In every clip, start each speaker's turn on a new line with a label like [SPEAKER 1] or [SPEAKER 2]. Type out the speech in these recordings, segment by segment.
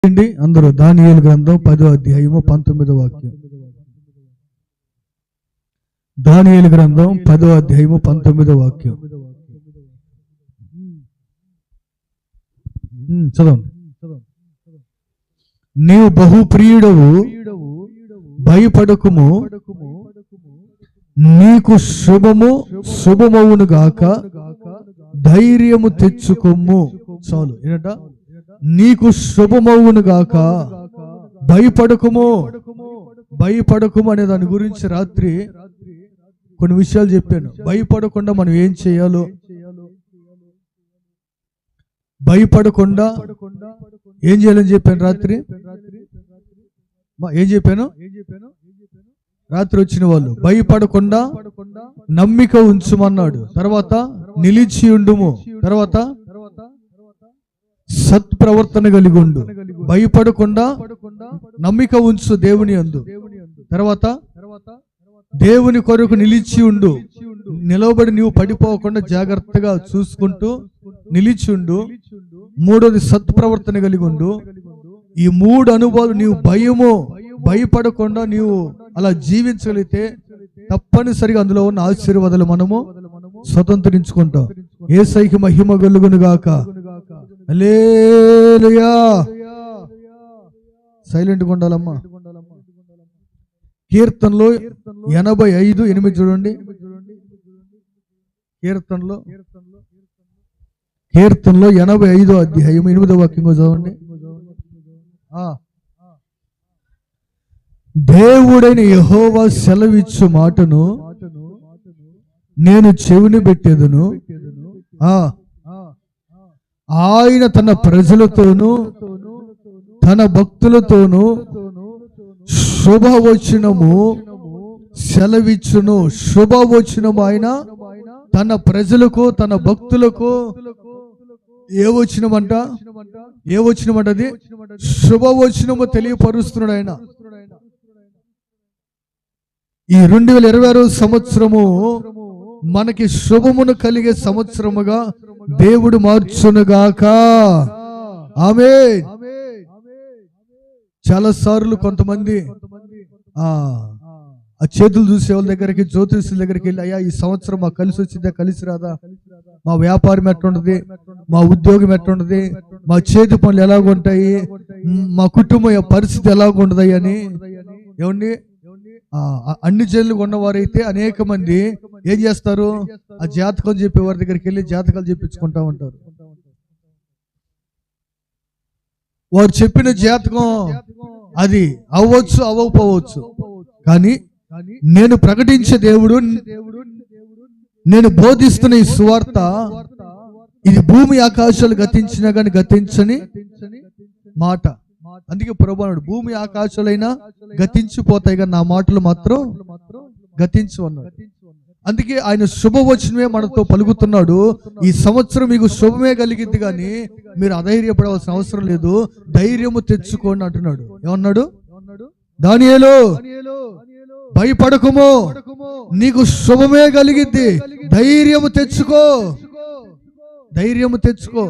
[SPEAKER 1] అందరూ దానియేలు గ్రంథం 10వ అధ్యాయము 19వ వాక్యం. దానియేలు గ్రంథం 10వ అధ్యాయము 19వ వాక్యం చదవండి. నీవు బహుప్రియుడవు, భయపడకుము, నీకు శుభమవును గాక, ధైర్యము తెచ్చుకొమ్ము. చాలు ఏంట, నీకు శుభమవును గాక, భయపడకుము. భయపడకుము అనే దాని గురించి రాత్రి కొన్ని విషయాలు చెప్పాను. భయపడకుండా మనం ఏం చేయాలో, భయపడకుండా ఏం చేయాలని చెప్పాను రాత్రి. ఏం చెప్పాను రాత్రి వచ్చిన వాళ్ళు? భయపడకుండా నమ్మిక ఉంచుమన్నాడు. తర్వాత నిలిచి ఉండుము. తర్వాత సత్ప్రవర్తన కలిగి ఉండు. భయపడకుండా నమ్మిక ఉంచు దేవుని యందు. తర్వాత దేవుని కొరకు నిలిచి ఉండు. నిలవబడి నీవు పడిపోకుండా జాగ్రత్తగా చూసుకుంటూ నిలిచి ఉండు. మూడోది సత్ప్రవర్తన కలిగి ఉండు. ఈ మూడు అనుభవాలు నీవు భయపడకుండా నీవు అలా జీవించగలిగితే తప్పనిసరిగా అందులో ఉన్న ఆశీర్వాదాలు మనము స్వతంత్రించుకుంటాం. యేసయ్యకి మహిమ కలుగును గాక. హల్లెలూయా. సైలెంట్గా ఉండాలమ్మా. కీర్తనలో 85:8 చూడండి. కీర్తనలో 85వ అధ్యాయం 8వ వాక్యం చదవండి. దేవుడైన యెహోవా సెలవిచ్చు మాటను నేను చెవిని పెట్టేదను. ఆయన తన ప్రజలతోనూ తన భక్తులతోనూ శుభవచనము సెలవిచ్చును. శుభవచనము ఆయన తన ప్రజలకు తన భక్తులకు ఏ వచనమంట? అది శుభవచనము తెలియపరుస్తున్నాడు ఆయన. ఈ 2026 సంవత్సరము మనకి శుభమును కలిగే సంవత్సరముగా దేవుడు మార్చునుగాక. ఆమేన్. చాలా సార్లు కొంతమంది ఆ చేతులు చూసే వాళ్ళ దగ్గరికి, జ్యోతిషుల దగ్గరికి వెళ్ళి, అయ్యా ఈ సంవత్సరం మాకు కలిసి వచ్చిందా, కలిసి రాదా, మా వ్యాపారం ఎట్లుంటది, మా ఉద్యోగం ఎట్లుంటది, మా చేతి పనులు ఎలాగుంటాయి, మా కుటుంబం పరిస్థితి ఎలాగుంటది అని ఏమండి అన్ని జైలు ఉన్నవారైతే అనేక మంది ఏం చేస్తారు? ఆ జాతకం చెప్పే వారి దగ్గరికి వెళ్ళి జాతకాలు చెప్పించుకుంటా ఉంటారు. వారు చెప్పిన జాతకం అది అవ్వచ్చు, అవ్వకపోవచ్చు. కానీ నేను ప్రకటించే దేవుడు, నేను బోధిస్తున్న ఈ సువార్త, ఇది భూమి ఆకాశాలు గతించినా కానీ గతించని మాట. అందుకే ప్రభువు అన్నాడు, భూమి ఆకాశాలైనా గతించిపోతాయి కానీ నా మాటలు మాత్రం గతించు అన్నాడు. అందుకే ఆయన శుభవచనమే మనతో పలుకుతున్నాడు. ఈ సంవత్సరం మీకు శుభమే కలిగింది కానీ మీరు అధైర్యపడవలసిన అవసరం లేదు, ధైర్యము తెచ్చుకోండి అంటున్నాడు. ఏమన్నాడు? దానియేలు భయపడకుము, నీకు శుభమే కలిగిద్ది, ధైర్యము తెచ్చుకో. ధైర్యము తెచ్చుకో.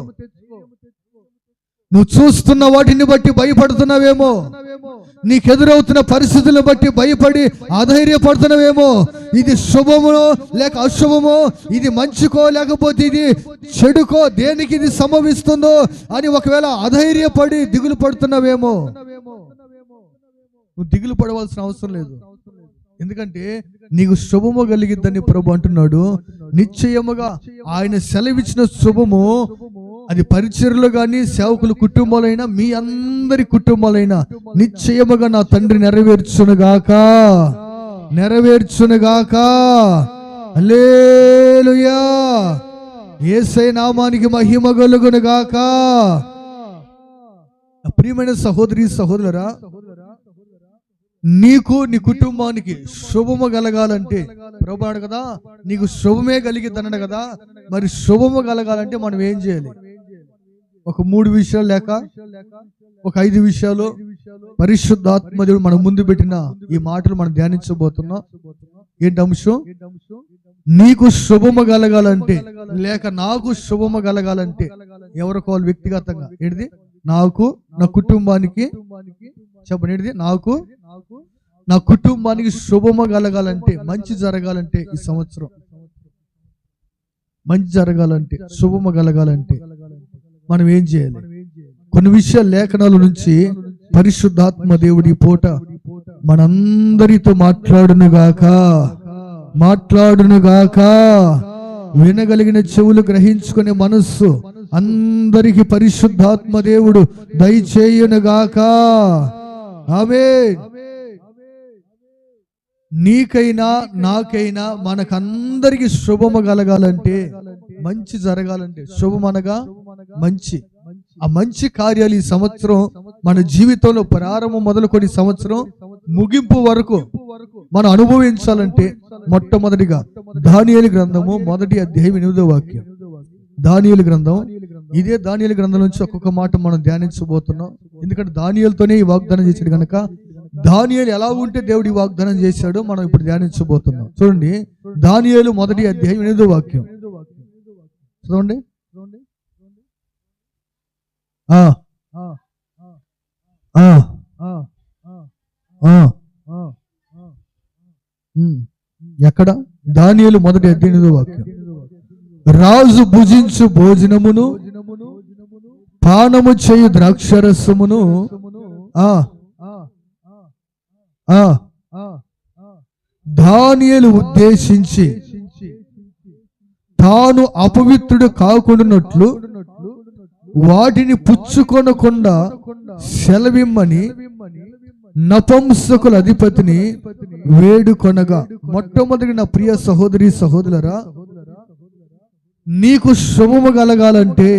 [SPEAKER 1] నువ్వు చూస్తున్న వాటిని బట్టి భయపడుతున్నావేమో, నీకెదురవుతున్న పరిస్థితులను బట్టి భయపడి అధైర్యపడుతున్నావేమో. ఇది శుభమో లేక అశుభమో, ఇది మంచికో లేకపోతే ఇది చెడుకో, దేనికి ఇది సంభవిస్తుందో అని ఒకవేళ అధైర్యపడి దిగులు పడుతున్నావేమో. నువ్వు దిగులు పడవలసిన అవసరం లేదు. ఎందుకంటే నీకు శుభము కలిగిద్దని ప్రభు అంటున్నాడు. నిశ్చయముగా ఆయన సెలవిచ్చిన శుభము అది పరిచర్యలు కానీ సేవకుల కుటుంబాలైనా మీ అందరి కుటుంబాలైనా నిశ్చయముగా నా తండ్రి నెరవేర్చునుగాక. హల్లెలూయా. యేసయ్య నామానికి మహిమ కలుగునుగాక. ప్రియమైన సహోదరి సహోదరులారా, నీకు నీ కుటుంబానికి శుభము కలగాలంటే ప్రభు అన్నాడు కదా, నీకు శుభమే కలిగిద్దన్నాడు కదా. మరి శుభము కలగాలంటే మనం ఏం చేయాలి? ఒక 3 విషయాలు లేక ఒక 5 విషయాలు పరిశుద్ధాత్మదేవుడు మన ముందు పెట్టిన ఈ మాటలు మనం ధ్యానించబోతున్నాం. ఏంటి అంశం? నీకు శుభము కలగాలంటే లేక నాకు శుభము కలగాలంటే ఎవరికో వాళ్ళు వ్యక్తిగతంగా ఏంటిది? నాకు నా కుటుంబానికి చెప్పండి, నాకు నా కుటుంబానికి శుభము కలగాలంటే, మంచి జరగాలంటే, ఈ సంవత్సరం మంచి జరగాలంటే, శుభము కలగాలంటే మనం ఏం చేయాలి? కొన్ని విషయాలు లేఖనాల నుంచి పరిశుద్ధాత్మ దేవుడి పూట మనందరితో మాట్లాడునుగాక. వినగలిగిన చెవులు గ్రహించుకునే మనస్సు అందరికి పరిశుద్ధాత్మ దేవుడు దయచేయునుగాక. ఆమేన్. నీకైనా నాకైనా మనకందరికి శుభము కలగాలంటే, మంచి జరగాలంటే, శుభం అనగా మంచి, ఆ మంచి కార్యాలు ఈ సంవత్సరం మన జీవితంలో ప్రారంభం మొదలుకొని సంవత్సరం ముగింపు వరకు మనం అనుభవించాలంటే, మొట్టమొదటిగా దానియేలు గ్రంథము 1వ అధ్యాయం 8వ వాక్యం. దానియేలు గ్రంథం, ఇదే దానియేలు గ్రంథం నుంచి ఒక్కొక్క మాట మనం ధ్యానించబోతున్నాం. ఎందుకంటే దానియేలుతోనే ఈ వాగ్దానం చేశాడు కనుక, దానియేలు ఎలా ఉంటే దేవుడు ఈ వాగ్దానం చేశాడో మనం ఇప్పుడు ధ్యానించబోతున్నాం. చూడండి, దానియేలు 1వ అధ్యాయం 8వ వాక్యం చూడండి. ఎక్కడ? దానియేలు 1వ అధ్యాయం 8వ వాక్యం. రాజు భుజించు భోజనమును పానము చేయు ద్రాక్షరసమును దానియేలు ఉద్దేశించి తాను అపవిత్రుడు కాకుండానట్లు వాటిని పుచ్చుకొనకుండా సెలవిమ్మని నపుంసకుల అధిపతిని వేడుకొనగా. మొట్టమొదటి నా ప్రియ సహోదరి సహోదరులారా, నీకు శుభము కలగాలంటే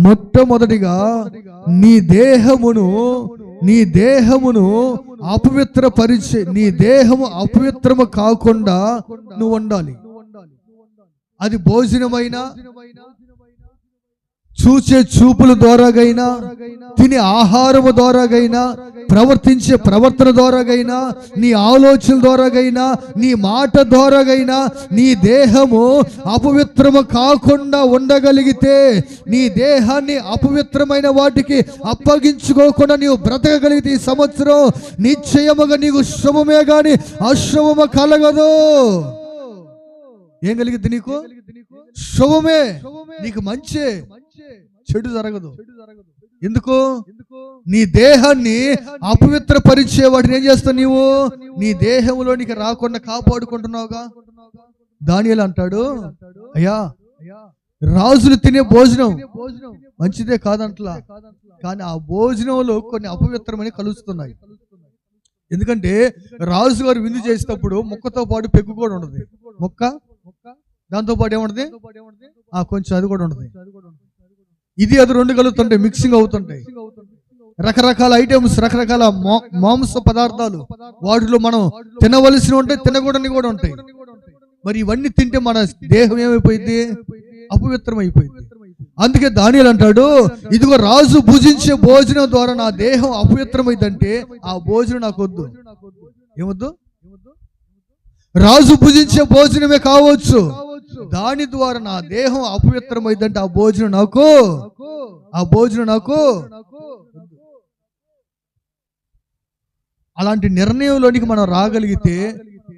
[SPEAKER 1] మొట్టమొదటిగా నీ దేహమును అపవిత్రపరిచే, నీ దేహము అపవిత్రము కాకుండా నువ్వు ఉండాలి. అది భోజనమైనా, చూచే చూపుల ద్వారాగైనా, తినే ఆహారము ద్వారాగైనా, ప్రవర్తించే ప్రవర్తన ద్వారాగైనా, నీ ఆలోచన ద్వారాగైనా, నీ మాట ద్వారాగైనా నీ దేహము అపవిత్రము కాకుండా ఉండగలిగితే, నీ దేహాన్ని అపవిత్రమైన వాటికి అప్పగించుకోకుండా నీవు బ్రతకగలిగితే ఈ సంవత్సరం నిశ్చయముగా నీకు శుభమే గాని అశుభము కలగదు. ఏం కలిగిద్ది? నీకు శుభమే, నీకు మంచి, చెడు జరగదు. ఎందుకు? నీ దేహాన్ని అపవిత్రపరిచే వాటిని ఏం చేస్తావు? నీవు నీ దేహంలోనికి రాకుండా కాపాడుకుంటున్నావుగా. దానియేలు అంటాడు, అయ్యా రాజులు తినే భోజనం మంచిదే కాదంట్లా, కానీ ఆ భోజనంలో కొన్ని అపవిత్రమని కలుస్తున్నాయి. ఎందుకంటే రాజు గారు విందు చేసేటప్పుడు ముక్కతో పాటు పెగ్గు కూడా ఉండదు. ముక్క దాంతో పాటు ఏముంటది? కొంచెం అది కూడా ఉండదు. ఇది అది రెండు కలుగుతుంటాయి, మిక్సింగ్ అవుతుంటాయి. రకరకాల ఐటమ్స్, రకరకాల మాంస పదార్థాలు వాటిలో మనం తినవలసి ఉంటాయి, తినకూడని కూడా ఉంటాయి. మరి ఇవన్నీ తింటే మన దేహం ఏమైపోయింది? అపవిత్రమైపోయింది. అందుకే దానియేలు అంటాడు, ఇదిగో రాజు భుజించే భోజనం ద్వారా నా దేహం అపవిత్రమైందంటే ఆ భోజనం నాకు వద్దు. ఏమొద్దు? రాజు భుజించే భోజనమే కావచ్చు, దాని ద్వారా నా దేహం అపవిత్రమైందంటే ఆ భోజనం నాకు. అలాంటి నిర్ణయంలోనికి మనం రాగలిగితే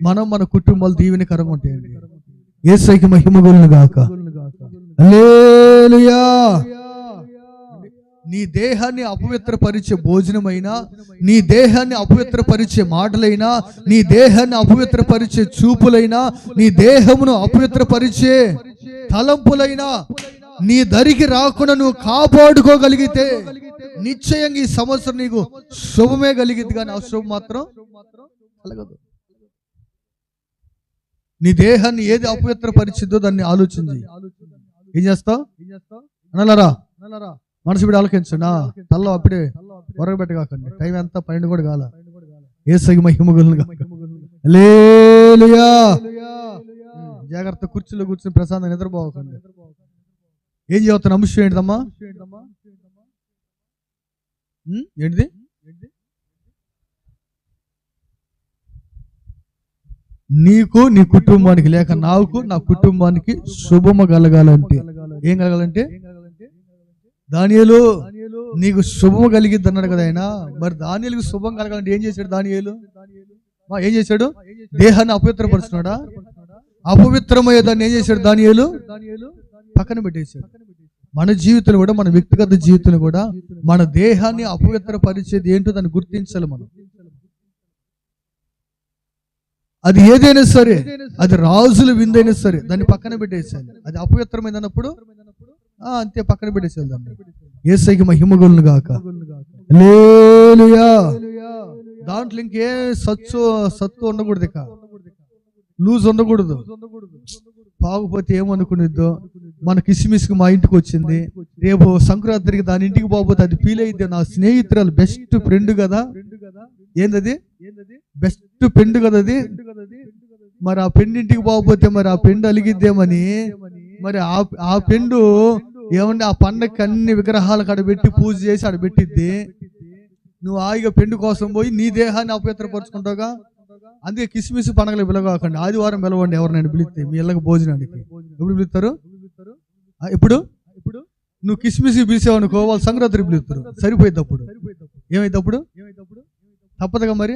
[SPEAKER 1] మనం మన కుటుంబాలు దీవెనకరంగా ఉంటాయండి. యేసయ్యకి మహిమ కలుగును గాక. హల్లెలూయా. నీ దేహాన్ని అపవిత్రపరిచే భోజనమైనా, నీ దేహాన్ని అపవిత్రపరిచే మాటలైనా, నీ దేహాన్ని అపవిత్రపరిచే చూపులైనా, నీ దేహమును అపవిత్రపరిచే తలంపులైనా నీ దరికి రాకుండా నువ్వు కాపాడుకోగలిగితే నిశ్చయంగా ఈ సంవత్సరం నీకు శుభమే కలిగిద్ది, కానీ అశుభం మాత్రం కలగదు. నీ దేహాన్ని ఏది అపవిత్రపరిచిద్దో దాన్ని ఆలోచించి ఏం చేస్తావు? అనలారా మనసు బిడ్డ ఆలోచించండి. తల్లో అప్పుడే పొరగబెట్టగాకండి. టైం ఎంత 12 కూడా కాల. యేసయ్యకి మహిమ కలుగును గాక. హల్లెలూయా. జాగ్రత్త, కుర్చీలో కూర్చొని ప్రశాంతంగా నిద్రపోకండి. ఏం చదువుతున్న అంశం ఏంటిదమ్మా? ఏంటిది? నీకు నీ కుటుంబానికి, లేక నాకు నా కుటుంబానికి శుభము కలగాలంటే ఏం కలగాలంటే దానియేలు నీకు శుభం కలిగిద్ది అన్నాడు కదా ఆయన. మరి దానియేలుకు శుభం కలగాలంటే ఏం చేశాడు దానియేలు? ఏం చేశాడు? దేహాన్ని అపవిత్రపరుచున్నాడా? అపవిత్రమయ్యే దాన్ని ఏం చేశాడు దానియేలు? పక్కన పెట్టేశాడు. మన జీవితంలో కూడా, మన వ్యక్తిగత జీవితంలో కూడా మన దేహాన్ని అపవిత్రపరిచేది ఏంటో దాన్ని గుర్తించాలి మనం. అది ఏదైనా సరే, అది రాజుల విందైనా సరే దాన్ని పక్కన పెట్టేసాలి. అది అపవిత్రమైంది అన్నప్పుడు అంతే పక్కన పెట్టేసాలి దాన్ని. యేసయ్యకి మహిమ కలుగును గాక. హల్లెలూయా. దాంట్లో ఇంకే సత్తు ఉండకూడదు, ఇక లూజ్ ఉండకూడదు. బాగుపోతే ఏమనుకునేద్దో, మన కిస్మిస్కి మా ఇంటికి వచ్చింది, రేపు సంక్రాంతికి దాని ఇంటికి పోకపోతే అది ఫీల్ అయితే నా స్నేహితురాలు బెస్ట్ ఫ్రెండ్ కదా. ఏందది? బెస్ట్ ఫ్రెండ్ కదా అది. మరి ఆ పెండింటికి పోకపోతే మరి ఆ పెండు అలిగిద్దేమని, మరి ఆ పెండు ఏమంటే ఆ పండగకి అన్ని విగ్రహాలు కడబెట్టి పూజ చేసి అడబెట్టిద్ది. నువ్వు హాయిగా పెండు కోసం పోయి నీ దేహాన్ని అపవిత్రపరుచుకుంటావుగా. అందుకే కిస్మిస్ పండగలు పిలవకండి, ఆదివారం పిలవండి. ఎవరినైనా పిలిస్తే మీ ఇళ్ళకి భోజనానికి ఎప్పుడు పిలుస్తారు? ఇప్పుడు నువ్వు కిస్మిస్ పిలిచావు అనుకో, వాళ్ళు సంక్రాంతికి పిలుస్తారు. సరిపోయింది. అప్పుడు ఏమైంది? అప్పుడు తప్పదుగా మరి.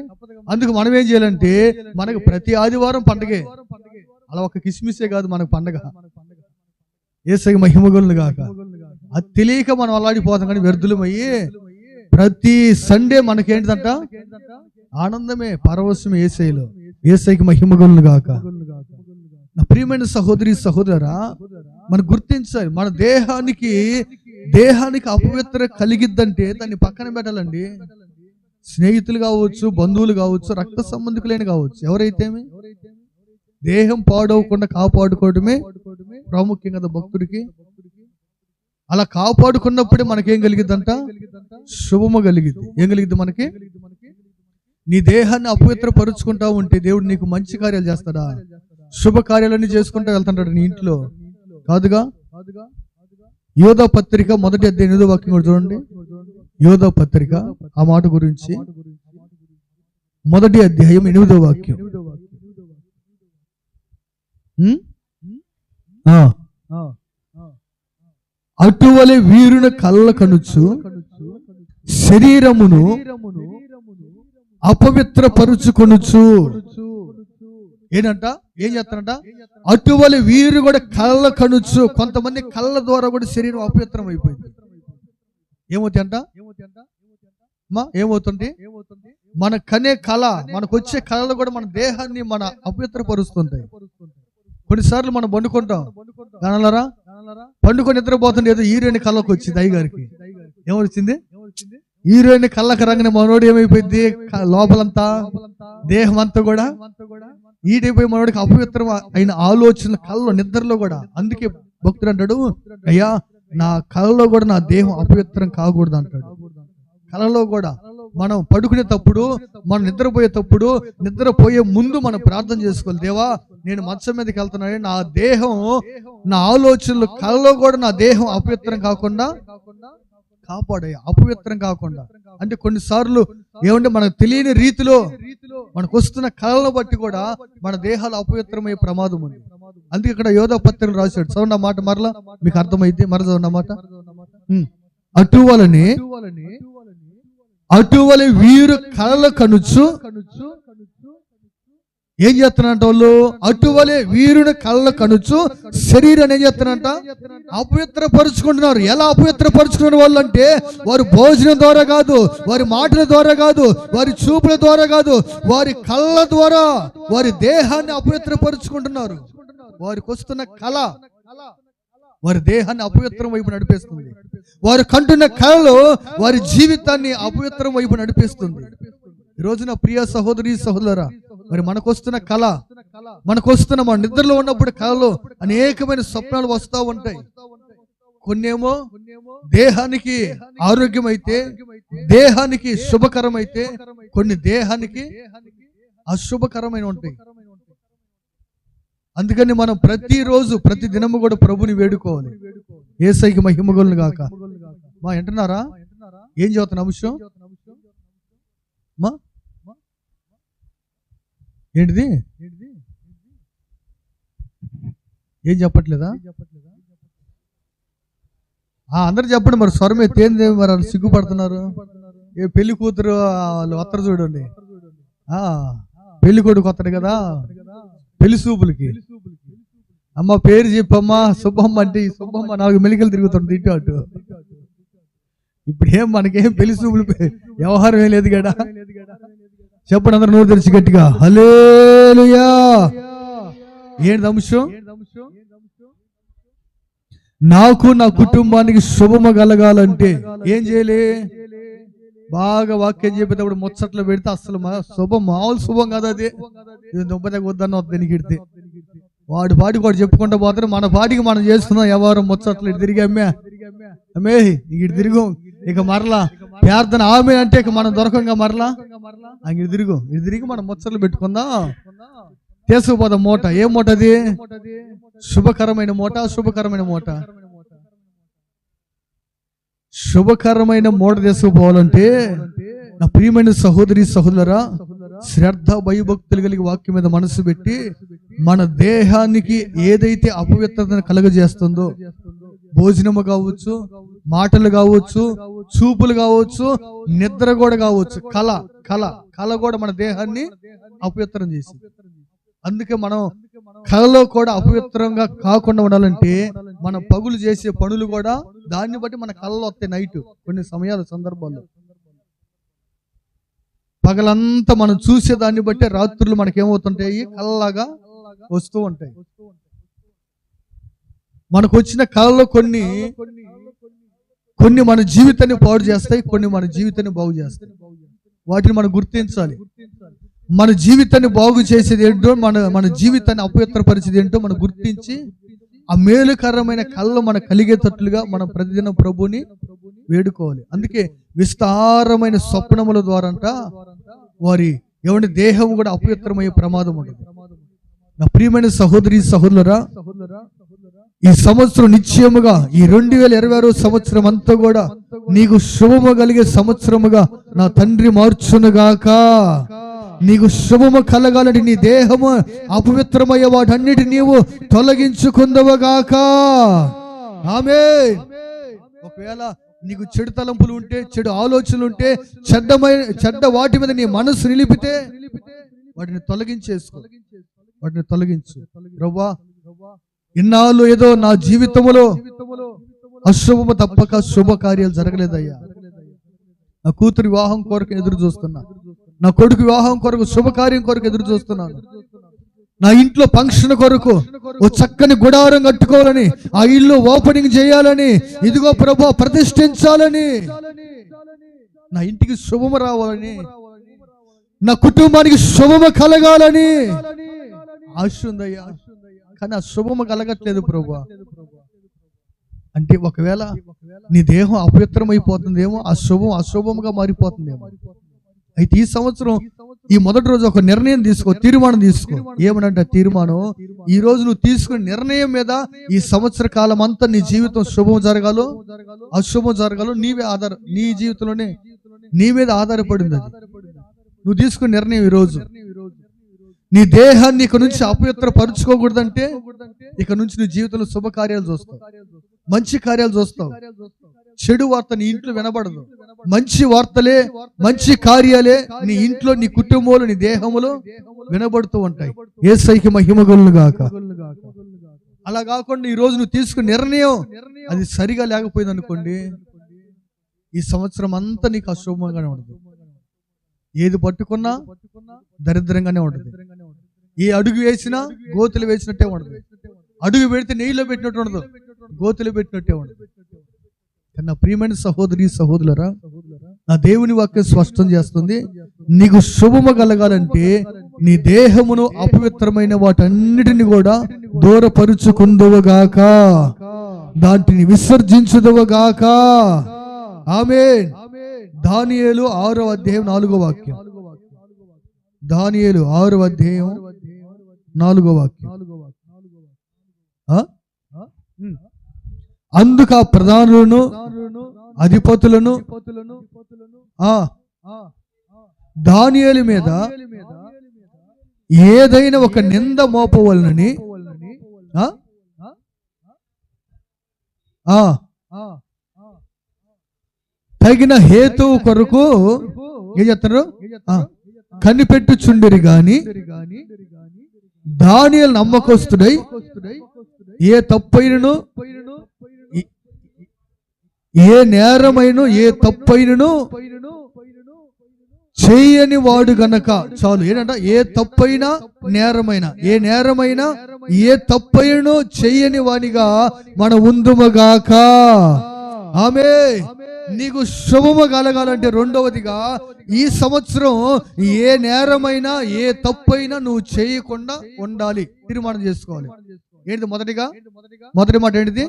[SPEAKER 1] అందుకు మనం ఏం చేయాలంటే, మనకు ప్రతి ఆదివారం పండగే. అలా ఒక కిస్మిసే కాదు మనకు పండగ. యేసయ్యకి మహిమ కలుగును గాక. అది తెలియక మనం అలాడిపోతాం, కానీ వ్యర్థులమయ్యి ప్రతి సండే మనకేంటిదంట? ఆనందమే, పరవశమే యేసయ్యలో. యేసయ్యకి మహిమ కలుగును గాక. నా ప్రియమైన సహోదరి సహోదరా, మనం గుర్తించాలి, మన దేహానికి అపవిత్ర కలిగిద్దంటే దాన్ని పక్కన పెట్టాలండి. స్నేహితులు కావచ్చు, బంధువులు కావచ్చు, రక్త సంబంధికులైన కావచ్చు, ఎవరైతే దేహం పాడవకుండా కాపాడుకోవడమే ప్రాముఖ్యం కదా భక్తుడికి. అలా కాపాడుకున్నప్పుడే మనకేం కలిగిద్దంట? శుభము కలిగిద్ది. ఏం కలిగిద్ది మనకి? నీ దేహాన్ని అపవిత్రపరుచుకుంటా ఉంటే దేవుడు నీకు మంచి కార్యాలు చేస్తాడా? శుభ కార్యాలన్నీ చేసుకుంటా వెళ్తుంటాడు నీ ఇంట్లో కాదుగా. యోధా పత్రిక 1వ అధ్యాయం 8వ వాక్యం కూడా చూడండి. యోధా పత్రిక ఆ మాట గురించి 1వ అధ్యాయం 8వ వాక్యం. అటువలే వీరుని కళ్ళ కనుచు శరీరమును అపవిత్రపరుచుకొనుచు. ఏంటంట? ఏం చేస్తారంట? అటువలే వీరు కూడా కళ్ళ కనుచు. కొంతమంది కళ్ళ ద్వారా కూడా శరీరం అపవిత్రం అయిపోయింది. ఏమవుతాయి అంట? ఏమవుతుంది? మన కనే కళ, మనకు వచ్చే కళలు కూడా మన దేహాన్ని మన అపవిత్రపరుస్తుంటాయి. కొన్నిసార్లు మనం పండుకుంటాం, కానలరా పండుకొని నిద్రపోతుంటే ఏదో హీరోయిన్ కళ్ళకు వచ్చింది. అయ్యగారికి ఏమొచ్చింది? హీరోయిన్ కళ్ళకు రంగని మనోడు ఏమైపోయింది? లోపలంతా దేహం అంతా కూడా ఈడైపోయి మనోడికి అపవిత్రం అయిన ఆలోచన కళ్ళలో, నిద్రలో కూడా. అందుకే భక్తుడు అంటాడు, అయ్యా నా కళ్ళలో కూడా నా దేహం అపవిత్రం కాకూడదు అంటాడు. కళలో కూడా మనం పడుకునేటప్పుడు, మనం నిద్రపోయేటప్పుడు, నిద్రపోయే ముందు మనం ప్రార్థన చేసుకోవాలి. దేవా, నేను మంచం మీదకి వెళ్తున్నాను, నా దేహం, నా ఆలోచనలు, కళలో కూడా నా దేహం అపవిత్రం కాకుండా కాపాడయ్యా. అపవిత్రం కాకుండా అంటే కొన్నిసార్లు ఏమంటే మనకు తెలియని రీతిలో మనకు వస్తున్న కళలను బట్టి కూడా మన దేహాలు అపవిత్రమయ్యే ప్రమాదం ఉంది. అందుకే ఇక్కడ యోధా పత్రికలు రాశాడు. చదవండి ఆ మాట, మరలా మీకు అర్థమైతే మరలా చదవండి ఆ మాట. అటువలే వీరు కళల కనుచు ఏం చేస్తానంట వాళ్ళు? అటువలే వీరుని కళ్ళ కనుచు శరీరాన్ని ఏం చేస్తానంట? అపవిత్రపరుచుకుంటున్నారు. ఎలా అపవిత్రపరుచుకున్న వాళ్ళు అంటే, వారి భోజనం ద్వారా కాదు, వారి మాటల ద్వారా కాదు, వారి చూపుల ద్వారా కాదు, వారి కళ్ళ ద్వారా వారి దేహాన్ని అపవిత్రపరుచుకుంటున్నారు. వారికి వస్తున్న కళ వారి దేహాన్ని అపవిత్రం వైపు నడిపిస్తుంది. వారు కంటున్న కళలో వారి జీవితాన్ని అపవిత్రం వైపు నడిపిస్తుంది. ఈ రోజున ప్రియ సహోదరి సహోదరా, మరి మనకొస్తున్న కళ, మనకొస్తున్న మన నిద్రలో ఉన్నప్పుడు కళలో అనేకమైన స్వప్నాలు వస్తూ ఉంటాయి. కొన్నేమో దేహానికి ఆరోగ్యమైతే, దేహానికి శుభకరమైతే, కొన్ని దేహానికి అశుభకరమైన ఉంటాయి. అందుకని మనం ప్రతిరోజు ప్రతి దినము కూడా ప్రభుని వేడుకోవాలి. యేసయ్యకి మహిమ కలుగును గాక. మా వింటున్నారా? ఏం చదువుతున్న అంశం? ఏంటిది? ఏం చెప్పట్లేదా? అందరు చెప్పండి మరి, స్వరం ఎత్తేంది మరి, వాళ్ళు సిగ్గుపడుతున్నారు. ఏ పెళ్లి కూతురు వాళ్ళు వస్తారు చూడండి, పెళ్లి కొడుకు వస్తాడు కదా పెళ్లి చూపులకి, అమ్మ పేరు చెప్పమ్మా సుబ్బమ్మ అంటే ఈ సుబ్బమ్మ 4 మెలికలు తిరుగుతుంది ఇటు అటు. ఇప్పుడు ఏం మనకేం పెళ్లి చూపులు వ్యవహారం ఏం లేదు కదా. చెప్పండి అందరు నోరు తెరిచి గట్టిగా హల్లెలూయా. ఏంటి అంశం? నాకు నా కుటుంబానికి శుభము కలగాలంటే ఏం చేయాలి? బాగా వాక్యం చెప్పేటప్పుడు ముచ్చట్లు పెడితే అసలు శుభం మామూలు శుభం కదా, అది దుబ్బదగ్గ వద్దన్న వద్దని గిడితే వాడి పాటికి వాడు చెప్పుకుంటూ పోతారు, మన పాటికి మనం చేస్తున్నాం ఎవరు ముచ్చట్లు. ఇటు తిరిగి అమ్మే ఇటు తిరుగు, ఇక మరలా ప్రార్థన ఆమె అంటే ఇక మనం దొరకంగా మరలా ఇటు తిరిగి మనం ముచ్చట్లు పెట్టుకుందాం, తీసుకుపోదాం మూట. ఏ మూట అది? శుభకరమైన మూట. శుభకరమైన మూట తీసుకుపోవాలంటే నా ప్రియమైన సహోదరి సహోదరులారా, శ్రద్ధ భయభక్తులు కలిగి వాక్యం మీద మనసు పెట్టి మన దేహానికి ఏదైతే అపవిత్రతను కలుగజేస్తుందో, భోజనము కావచ్చు, మాటలు కావచ్చు, చూపులు కావచ్చు, నిద్ర కూడా కావచ్చు, కళ కూడా మన దేహాన్ని అపవిత్రం చేసి. అందుకే మనం కళలో కూడా అపవిత్రంగా కాకుండా ఉండాలంటే మనం పగులు చేసే పనులు కూడా దాన్ని బట్టి మన కళలో వస్తాయి. నైట్ కొన్ని సందర్భాల్లో పగలంతా మనం చూసే దాన్ని బట్టి రాత్రులు మనకేమవుతుంటాయి, కళ్ళలాగా వస్తూ ఉంటాయి. మనకు వచ్చిన కళలో కొన్ని మన జీవితాన్ని పాడు చేస్తాయి, కొన్ని మన జీవితాన్ని బాగు చేస్తాయి. వాటిని మనం గుర్తించాలి. మన జీవితాన్ని బాగు చేసేది ఏంటో, మన జీవితాన్ని అపవిత్రపరిచేది ఏంటో మనం గుర్తించి ఆ మేలుకరమైన కళ్ళు మనకు కలిగేటట్లుగా మనం ప్రతిదినం ప్రభుని వేడుకోవాలి. అందుకే విస్తారమైన స్వప్నముల ద్వారా వారి ఎవరి దేహం కూడా అపవిత్రమయ్యే ప్రమాదం ఉంటుంది. నా ప్రియమైన సహోదరి సహోదరులారా, ఈ సంవత్సరం నిశ్చయముగా ఈ 2026 సంవత్సరం అంతా కూడా నీకు శుభము కలిగే సంవత్సరముగా నా తండ్రి మార్చునుగాక. నీకు శుభము కలగాలని నీ దేహము అపవిత్రమయ్యే వాటన్నిటి నీవు తొలగించుకుందవగాక. ఆమేన్. ఒకవేళ నీకు చెడు తలంపులు ఉంటే, చెడు ఆలోచనలు ఉంటే, చెడ్డ వాటి మీద నీ మనసు నిలిపితే వాటిని తొలగించు. ప్రభువా, ఇన్నాళ్ళు ఏదో నా జీవితంలో అశుభము తప్పక శుభ కార్యాలు జరగలేదయ్యా. నా కూతురు వివాహం కొరకు ఎదురు చూస్తున్నా, నా కొడుకు వివాహం కొరకు శుభకార్యం కొరకు ఎదురు చూస్తున్నాను, నా ఇంట్లో ఫంక్షన్ కొరకు ఓ చక్కని గుడారం కట్టుకోవాలని, ఆ ఇల్లు ఓపెనింగ్ చేయాలని, ఇదిగో ప్రభు ప్రతిష్ఠించాలని, నా ఇంటికి శుభము రావాలని, నా కుటుంబానికి శుభము కలగాలని ఆశ ఉందయ్యా. కానీ ఆ శుభము కలగట్లేదు ప్రభు. అంటే ఒకవేళ నీ దేహం అపవిత్రమైపోతుందేమో, ఆ శుభం అశుభముగా మారిపోతుందేమో. అయితే ఈ సంవత్సరం ఈ మొదటి రోజు ఒక నిర్ణయం తీసుకో, తీర్మానం తీసుకో. ఏమనంటే తీర్మానం, ఈ రోజు నువ్వు తీసుకునే నిర్ణయం మీద ఈ సంవత్సర కాలం అంతా నీ జీవితం శుభం జరగాలో అశుభం జరగాలో నీ జీవితంలోనే నీ మీద ఆధారపడింది. అది నువ్వు తీసుకునే నిర్ణయం. ఈ రోజు నీ దేహాన్ని ఇక నుంచి అపవిత్ర పరుచుకోకూడదంటే ఇక నుంచి నీ జీవితంలో శుభకార్యాలు చూస్తావు, మంచి కార్యాలు చూస్తావు. చెడు వార్త నీ ఇంట్లో వినబడదు. మంచి వార్తలే, మంచి కార్యాలే నీ ఇంట్లో, నీ కుటుంబంలో, నీ దేహంలో వినబడుతూ ఉంటాయి. యేసయ్యకి మహిమ కలుగును గాక. అలా కాకుండా ఈ రోజు నువ్వు తీసుకున్న నిర్ణయం అది సరిగా లేకపోయింది అనుకోండి, ఈ సంవత్సరం అంతా నీకు అశుభంగానే ఉంటుంది. ఏది పట్టుకున్నా దరిద్రంగానే ఉంటుంది. ఏ అడుగు వేసినా గోతులు వేసినట్టే ఉండదు. అడుగు పెడితే నెయ్యిలో పెట్టినట్టు ఉండదు, గోతులు పెట్టినట్టే ఉండదు. నా ప్రియమైన సహోదరి సహోదరులారా, నా దేవుని వాక్యం స్పష్టం చేస్తుంది, నీకు శుభము కలగాలంటే నీ దేహమును అపవిత్రమైన వాటన్నిటిని కూడా దూరపరుచుకుందువుగాక, దాంటిని విసర్జించుదువుగాక. ఆమేన్. దానియేలు 6వ అధ్యాయం 4వ వాక్యం. దానియేలు 6వ అధ్యాయం 4వ వాక్యం. అందుకు ఆ ప్రధానులను అధిపతులను దానియేలు మీద ఏదైనా ఒక నింద మోపవలనని తగిన హేతువు కొరకు ఏం చెప్తారు కనిపెట్టుచుండిరి గాని దానియేలు నమ్మకస్తుడై ఏ తప్పైనను ఏ నేరమైన ఏ తప్పైనను చేయని వాడు గనక చాలు. ఏంటంట? ఏ తప్పైనా నేరమైన ఏ నేరమైనా ఏ తప్పైనను చేయని వానిగా మన ఉందుమగాక. ఆమె నీకు శుభము కలగాలంటే రెండవదిగా ఈ సంవత్సరం ఏ నేరమైనా ఏ తప్పైనా నువ్వు చేయకుండా ఉండాలి, తీర్మానం చేసుకోవాలి. ఏంటిది? మొదటి మాట ఏంటిది?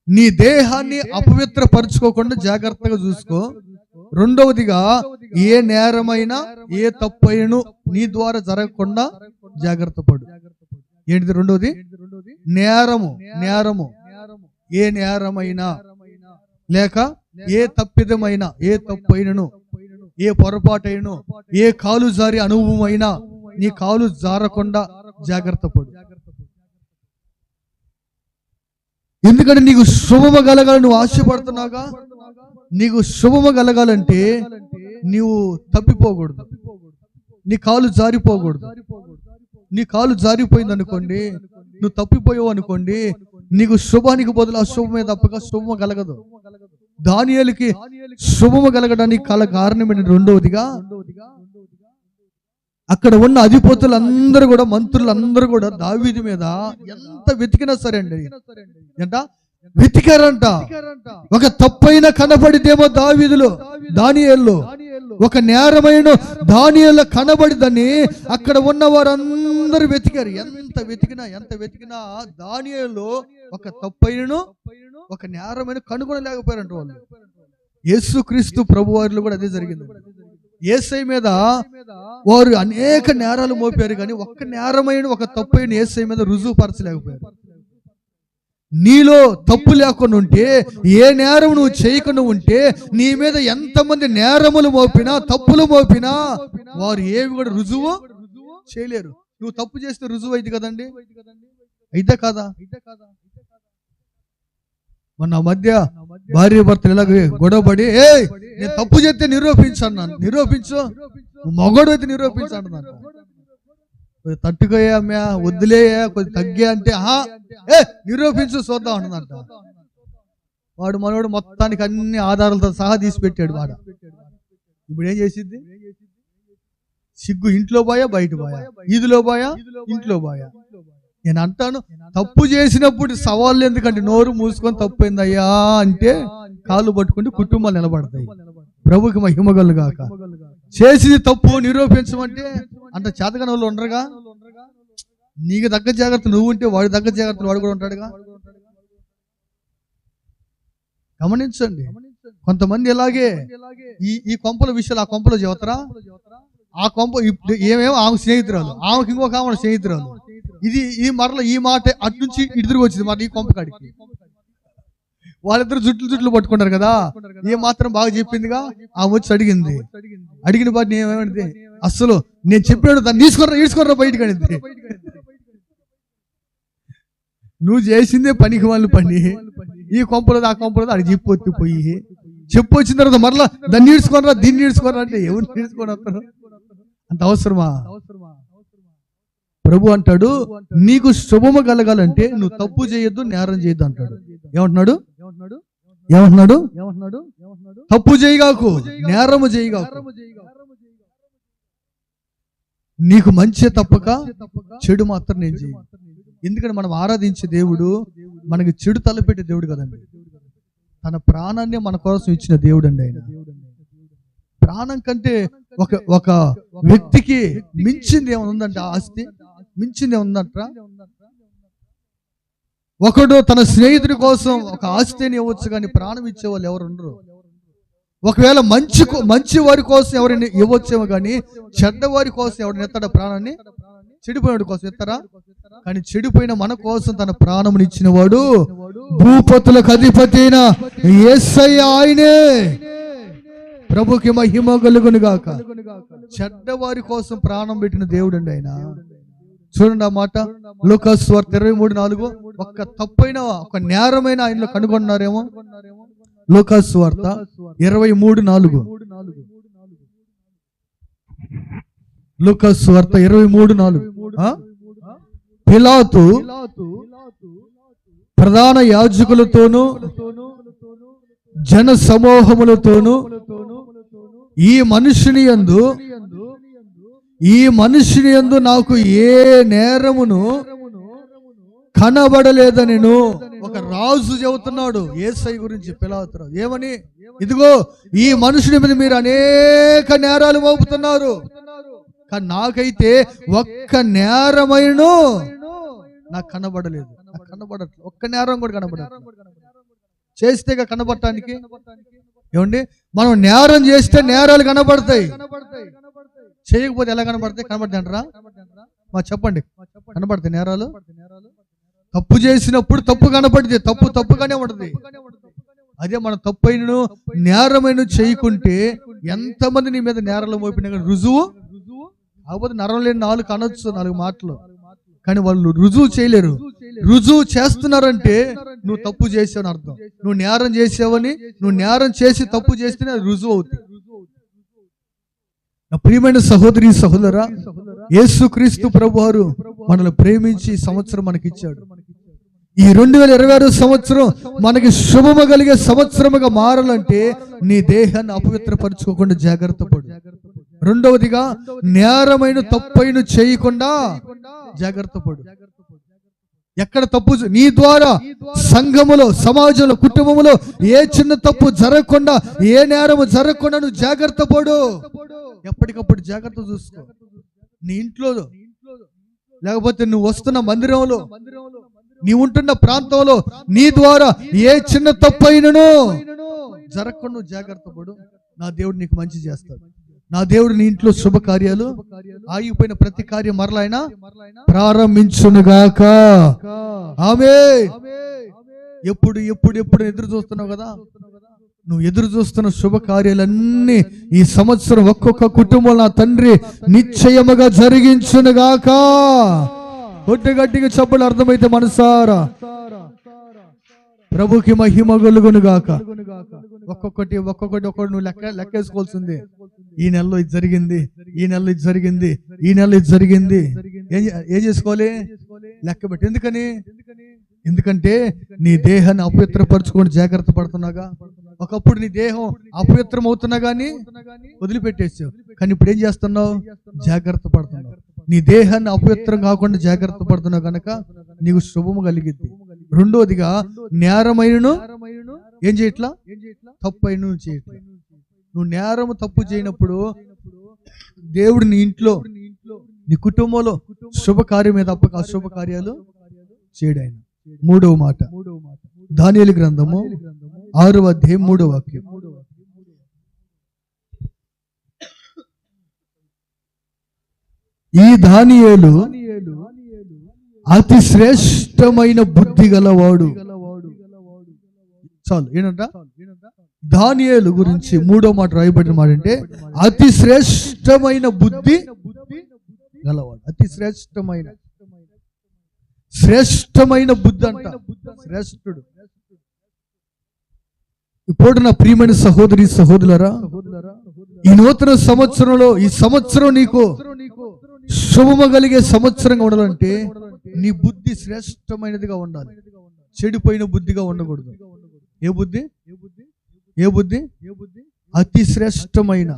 [SPEAKER 1] నీ దేహాన్ని అపవిత్రపరచుకోకుండా జాగ్రత్తగా చూసుకో. రెండవదిగా ఏ నేరమైనా ఏ తప్పైనను నీ ద్వారా జరగకుండా జాగ్రత్త పడు. ఏంటిది రెండవది? నేరము ఏ నేరమైనా లేక ఏ తప్పిదమైనా ఏ తప్పైనను ఏ పొరపాటైనను ఏ కాలు జారి అనుభవం అయినా నీ కాలు జారకుండా జాగ్రత్త పడు. ఎందుకంటే నీకు శుభము కలగాలని నువ్వు ఆశపడుతున్నాగా. నీకు శుభము కలగాలంటే నీవు తప్పిపోకూడదు, నీ కాలు జారిపోకూడదు. నీ కాలు జారిపోయింది అనుకోండి, నువ్వు తప్పిపోయావు అనుకోండి, నీకు శుభానికి బదులు అశుభమే తప్పక శుభము కలగదు. దానియేలుకి శుభము కలగడానికి కారణమైన రెండవదిగా అక్కడ ఉన్న అధిపతులందరూ కూడా మంత్రులందరూ కూడా దావీదు మీద ఎంత వెతికినా సరే అండి ఎంత వెతికారంట. ఒక తప్పైన కనబడితేమో దానియేలు ఒక నేరమైన దానియేలు కనబడిదని అక్కడ ఉన్న వారందరూ వెతికారు. ఎంత వెతికినా దానియేలు ఒక తప్పైనను ఒక నేరమైన కనుగొనలేకపోయారంట వాళ్ళు. యేసుక్రీస్తు ప్రభు వారిలో కూడా అదే జరిగింది. యేసయ్య మీద వారు అనేక నేరాలు మోపారు, కానీ ఒక్క నేరమైన ఒక తప్పైన యేసయ్య మీద రుజువు పరచలేకపోయారు. నీలో తప్పు లేకుండా ఉంటే, ఏ నేరం నువ్వు చేయకుండా ఉంటే, నీ మీద ఎంతమంది నేరములు మోపినా తప్పులు మోపినా వారు ఏవి కూడా రుజువు చేయలేరు. నువ్వు తప్పు చేస్తే రుజువు అయింది కదండి, అయితే కాదా? మొన్న మధ్య భార్య భర్తలు ఇలాగే గొడవపడి నేను తప్పు చేస్తే నిరూపించు, మగడు అయితే నిరూపించు అంటున్నాను. తట్టుకోయా వద్దులే కొద్ది తగ్గే అంటే నిరూపించు చూద్దాం అంటున్నట్ట. వాడు మనోడు మొత్తానికి అన్ని ఆధారాలతో సహా తీసి పెట్టాడు. వాడు ఇప్పుడు ఏం చేసిద్ది? సిగ్గు ఇంట్లో పోయా బయట పోయా, ఈదులో పోయా ఇంట్లో పోయా. నేను అంటాను, తప్పు చేసినప్పుడు సవాళ్ళు ఎందుకంటే నోరు మూసుకొని తప్పైంది అయ్యా అంటే కాళ్ళు పట్టుకుంటే కుటుంబాలు నిలబడతాయి. ప్రభుకి మహిమగలు గాక. చేసింది తప్పు నిరూపించమంటే అంత చేతగాని వాళ్ళు ఉండరుగా. నీకు తగ్గ జాగ్రత్త నువ్వు ఉంటే వాడి తగ్గ జాగ్రత్తలు వాడు కూడా ఉంటాడుగా. గమనించండి, కొంతమంది ఇలాగే ఈ కొంపల విషయాలు ఆ కొంపలో చెబుతారా. ఆ కొంప ఏమేమో ఆమె స్నేహితురాలు, ఆమెకి ఇంకొక ఆమె స్నేహితురాలు. ఇది మరల ఈ మాట అటు నుంచి ఇటు తిరిగి వచ్చింది మరి ఈ కొంప కాడికి. వాళ్ళిద్దరు జుట్లు పట్టుకుంటారు కదా. ఏ మాత్రం బాగా చెప్పిందిగా ఆమె వచ్చి అడిగిన బాటి ఏమేమిటి అస్సలు నేను చెప్పాడు దాన్ని ఈడ్చుకోర్రా బయటకు అనింది. నువ్వు చేసిందే పనికి వాళ్ళు పని. ఈ కొంపలో ఆ కొంపలో అది చెప్పొత్తి పోయి వచ్చిన తర్వాత మరలా దాన్ని ఈడ్చుకోనరా దీన్ని ఈడ్చుకోనరా అంటే ఎవరు ఈడ్చుకొని వస్తారు? అంత అవసరమా? ప్రభు అంటాడు, నీకు శుభము కలగాలంటే నువ్వు తప్పు చేయొద్దు, నేరం చేయొద్దు అంటాడు. ఏమంటున్నాడు? తప్పు చేయగాకు, నేరము చేయగాకు. నీకు మంచి తప్పక చెడు మాత్రం నేను చేయ. ఎందుకంటే మనం ఆరాధించే దేవుడు మనకి చెడు తలపెట్టే దేవుడు కదండి. తన ప్రాణాన్ని మన కోసం ఇచ్చిన దేవుడు అండి. ఆయన ప్రాణం కంటే ఒక వ్యక్తికి మించింది ఏమైనా ఉందంటే, ఆస్తి మించింది ఏముందంట. ఒకడు తన స్నేహితుడి కోసం ఒక ఆస్తిని ఇవ్వచ్చు, కానీ ప్రాణం ఇచ్చేవాళ్ళు ఎవరు ఉండరు. ఒకవేళ మంచి వారి కోసం ఎవరిని ఇవ్వచ్చేమో, కానీ చెడ్డవారి కోసం ఎవరిని ఎత్తాడా ప్రాణాన్ని? చెడిపోయిన కోసం ఎత్తారా? కానీ చెడిపోయిన మన కోసం తన ప్రాణముని ఇచ్చిన వాడు భూపతులకు అధిపతి అయిన యేసయ్య ఆయనే. ప్రభుకి మహిమ కలుగును గాక. చెడ్డవారి కోసం ప్రాణం పెట్టిన దేవుడు అండి ఆయన. చూడండి ఆ మాట, లూకాసు వార్త 23:4. ఒక్క తప్పైన ఒక నేరమైన ఆయనలో కనుగొన్నారేమో. లూకా సువార్త 23:4. లూకా సువార్త 23:4. పిలాతు ప్రధాన యాజకులతోనూ జన సమూహములతోనూ ఈ మనుషుని యందు నాకు ఏ నేరమును కనబడలేదనెను. ఒక రాజు చెబుతున్నాడు యేసయ్య గురించి పిలాతు. ఏమని? ఇదిగో ఈ మనుషుని మీద మీరు అనేక నేరాలు మోపుతున్నారు, కానీ నాకైతే ఒక్క నేరమైన నాకు కనబడలేదు. నాకు కనబడట్లేదు, ఒక్క నేరం కూడా కనబడట్లేదు. చేస్తేగా కనబడటానికి. ఏమండి, మనం నేరం చేస్తే నేరాలు కనబడతాయి, చేయకపోతే ఎలా కనబడతాయి? కనబడతాయి అంటారా? చెప్పండి, కనబడతాయి నేరాలు? తప్పు చేసినప్పుడు తప్పు కనపడితే తప్పుగానే ఉంటుంది. అదే మన తప్పైనను నేరమైన చేయకుంటే ఎంతమంది నీ మీద నేరాలు మోపినా కానీ రుజువు కాకపోతే నరం లేని నాలుగు అనొచ్చు, 4 మాటలు, కానీ వాళ్ళు రుజువు చేయలేరు. రుజువు చేస్తున్నారంటే నువ్వు తప్పు చేసావని అర్థం. నువ్వు నేరం చేసావని, నువ్వు నేరం చేసి తప్పు చేస్తేనే అది రుజువు అవుతుంది. నా ప్రియమైన సహోదరి సహోదరా, యేసుక్రీస్తు ప్రభువారు మనల్ని ప్రేమించి సంవత్సరం మనకిచ్చాడు. ఈ 2026 సంవత్సరం మనకి శుభము కలిగే సంవత్సరముగా మారాలంటే నీ దేహాన్ని అపవిత్రపరచుకోకుండా జాగ్రత్త పడు. రెండవదిగా నేరమైన తప్పైన చేయకుండా జాగ్రత్త పడు. ఎక్కడ తప్పు నీ ద్వారా సంఘములో, సమాజంలో, కుటుంబంలో ఏ చిన్న తప్పు జరగకుండా, ఏ నేరము జరగకుండా నువ్వు జాగ్రత్త పడు. ఎప్పటికప్పుడు జాగ్రత్త చూసుకో. నీ ఇంట్లో, లేకపోతే నువ్వు వస్తున్న మందిరంలో, నీ ఉంటున్న ప్రాంతంలో నీ ద్వారా ఏ చిన్న తప్పైనను జరగకుండా నువ్వు జాగ్రత్త పడు. నా దేవుడు నీకు మంచి చేస్తాడు. నా దేవుడు నీ ఇంట్లో శుభకార్యాలు, ఆగిపోయిన ప్రతి కార్యం మరలా ఆయన ప్రారంభించునుగాక. ఆమేన్. ఎప్పుడు ఎదురు చూస్తున్నావు కదా, నువ్వు ఎదురు చూస్తున్న శుభకార్యాలన్నీ ఈ సంవత్సరం ఒక్కొక్క కుటుంబం నా తండ్రి నిశ్చయముగా జరిగించునుగాక. గట్టిగా చప్పులు అర్థమైతే మనసారా ప్రభుకి మహిమ కలుగునుగాక. ఒక్కొక్కటి నువ్వు లెక్కేసుకోవాల్సింది. ఈ నెలలో ఇది జరిగింది, ఈ నెలలో ఇది జరిగింది, ఈ నెలలో ఇది జరిగింది. ఏం చేసుకోవాలి? లెక్క పెట్టి. ఎందుకంటే నీ దేహాన్ని అపవిత్రపరచుకొని జాగ్రత్త పడుతున్నాగా. ఒకప్పుడు నీ దేహం అపవిత్రం అవుతున్నా కానీ వదిలిపెట్టేసావు, కానీ ఇప్పుడు ఏం చేస్తున్నావు? జాగ్రత్త పడుతున్నావు. నీ దేహాన్ని అపవిత్రం కాకుండా జాగ్రత్త పడుతున్నావు కనుక నీకు శుభము కలిగిద్ది. రెండోదిగా నేరమైనను ఏం చేయట్లా, తప్పైన చేయట్లా. నువ్వు నేరము తప్పు చేయనప్పుడు దేవుడు నీ ఇంట్లో, నీ కుటుంబంలో శుభకార్యం మీద తప్పక అశుభ కార్యాలు చేయడు ఆయన. 3వ మాట, దానియేలు గ్రంథము 6వ అధ్యాయం 3వ వాక్యం. ఈ దానియేలు అతి శ్రేష్టమైన బుద్ధి గలవాడు. చాలు. ఏంటంట? దానియేలు గురించి 3వ మాట రాయబడిన మాట అంటే అతి శ్రేష్టమైన బుద్ధి గలవాడు. అతి శ్రేష్టమైన బుద్ధి అంట. శ్రేష్ఠుడు. ఇప్పుడు నా ప్రియమైన సహోదరి సహోదరులారా, ఈ నూతన సంవత్సరంలో, ఈ సంవత్సరం నీకు శుభము కలిగే సంవత్సరంగా ఉండాలంటే నీ బుద్ధి శ్రేష్టమైనదిగా ఉండాలి. చెడిపోయిన బుద్ధిగా ఉండకూడదు. ఏ బుద్ధి? అతి శ్రేష్టమైన.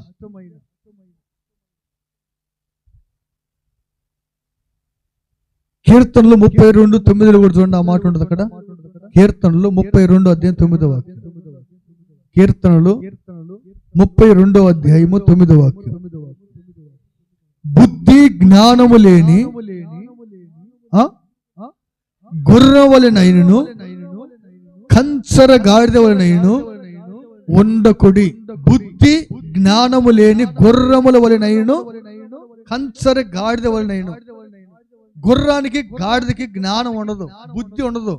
[SPEAKER 1] కీర్తనలు 32:9 కూడా చూడండి, ఆ మాట ఉంటుంది అక్కడ. కీర్తనలు 32 అధ్యాయం 9వ వాక్యం. కీర్తనలు 32వ అధ్యాయము 9వ వాక్యం. బుద్ధి జ్ఞానము లేని గుర్రం వలెనైనను కంచర గాడిద వలెనైనను ఉండకుడి. బుద్ధి జ్ఞానము లేని గుర్రముల వలెనైనను కంచర గాడిద వలెనైనను. గుర్రానికి గాడిదకి జ్ఞానం ఉండదు, బుద్ధి ఉండదు.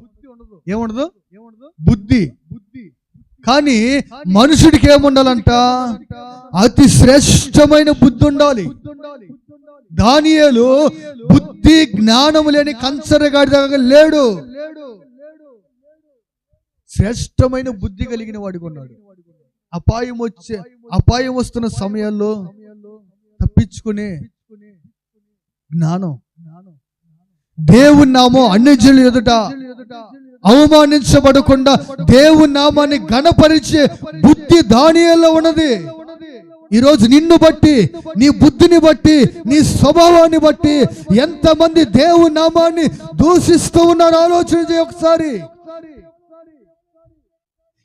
[SPEAKER 1] ఏముండదు? బుద్ధి. కానీ మనుషుడికి ఏముండాలంట? అతి శ్రేష్టమైన బుద్ధి ఉండాలి. దానియేలు బుద్ధి జ్ఞానము లేని కంచరగాడిగా లేడు. శ్రేష్టమైన బుద్ధి కలిగిన వాడిగా ఉన్నాడు. అపాయం వస్తున్న సమయాల్లో తప్పించుకునే జ్ఞానం, దేవుని నామం అన్యజనుల ఎదుట అవమానించబడకుండా దేవుని నామాన్ని ఘనపరిచే బుద్ధి దానియేలులో ఉన్నది. ఈరోజు నిన్ను బట్టి, నీ బుద్ధిని బట్టి, నీ స్వభావాన్ని బట్టి ఎంతమంది దేవుని నామాన్ని దూషిస్తూ ఉన్నారో ఆలోచన చేయ ఒకసారి.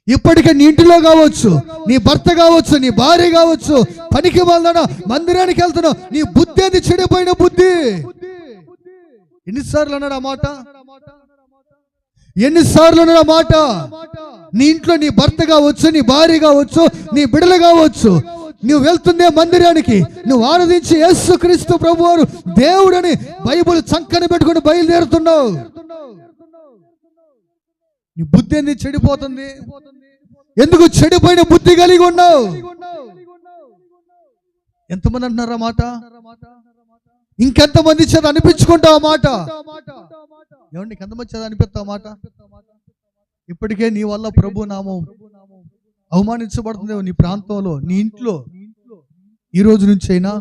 [SPEAKER 1] ఇప్పటికే నీ ఇంటిలో కావచ్చు, నీ భర్త కావచ్చు, నీ భార్య కావచ్చు, పనికి వెళ్తున్నా, మందిరానికి వెళ్తున్నావు, నీ బుద్ధి అది చెడిపోయిన బుద్ధి. ఎన్నిసార్లు అన్నాడు ఆ మాట? ఎన్నిసార్లు అన్నాడు ఆ మాట? నీ ఇంట్లో నీ భర్త కావచ్చు, నీ భార్య కావచ్చు, నీ బిడ్డలు కావచ్చు, నువ్వు వెళ్తుందే మందిరానికి, నువ్వు ఆరాధించి యేసుక్రీస్తు ప్రభువారు దేవుడని బైబిల్ చంకన పెట్టుకుని బయలుదేరుతున్నావు. నీ బుద్ధి ఎందుకు చెడిపోతుంది? ఎందుకు చెడిపోయిన బుద్ధి కలిగి ఉన్నావు? ఎంతమంది అంటున్నారు ఆ మాట? ఇంకెంతమంది చేత అనిపించుకుంటావు ఆ మాట? ఏమండి, ఎంతమంది చేత అనిపిస్తావు ఆ మాట? ఇప్పటికే నీ వల్ల ప్రభు నామం అవమానించబడుతుంది నీ ప్రాంతంలో, నీ ఇంట్లో. ఈ రోజు నుంచి అయినా,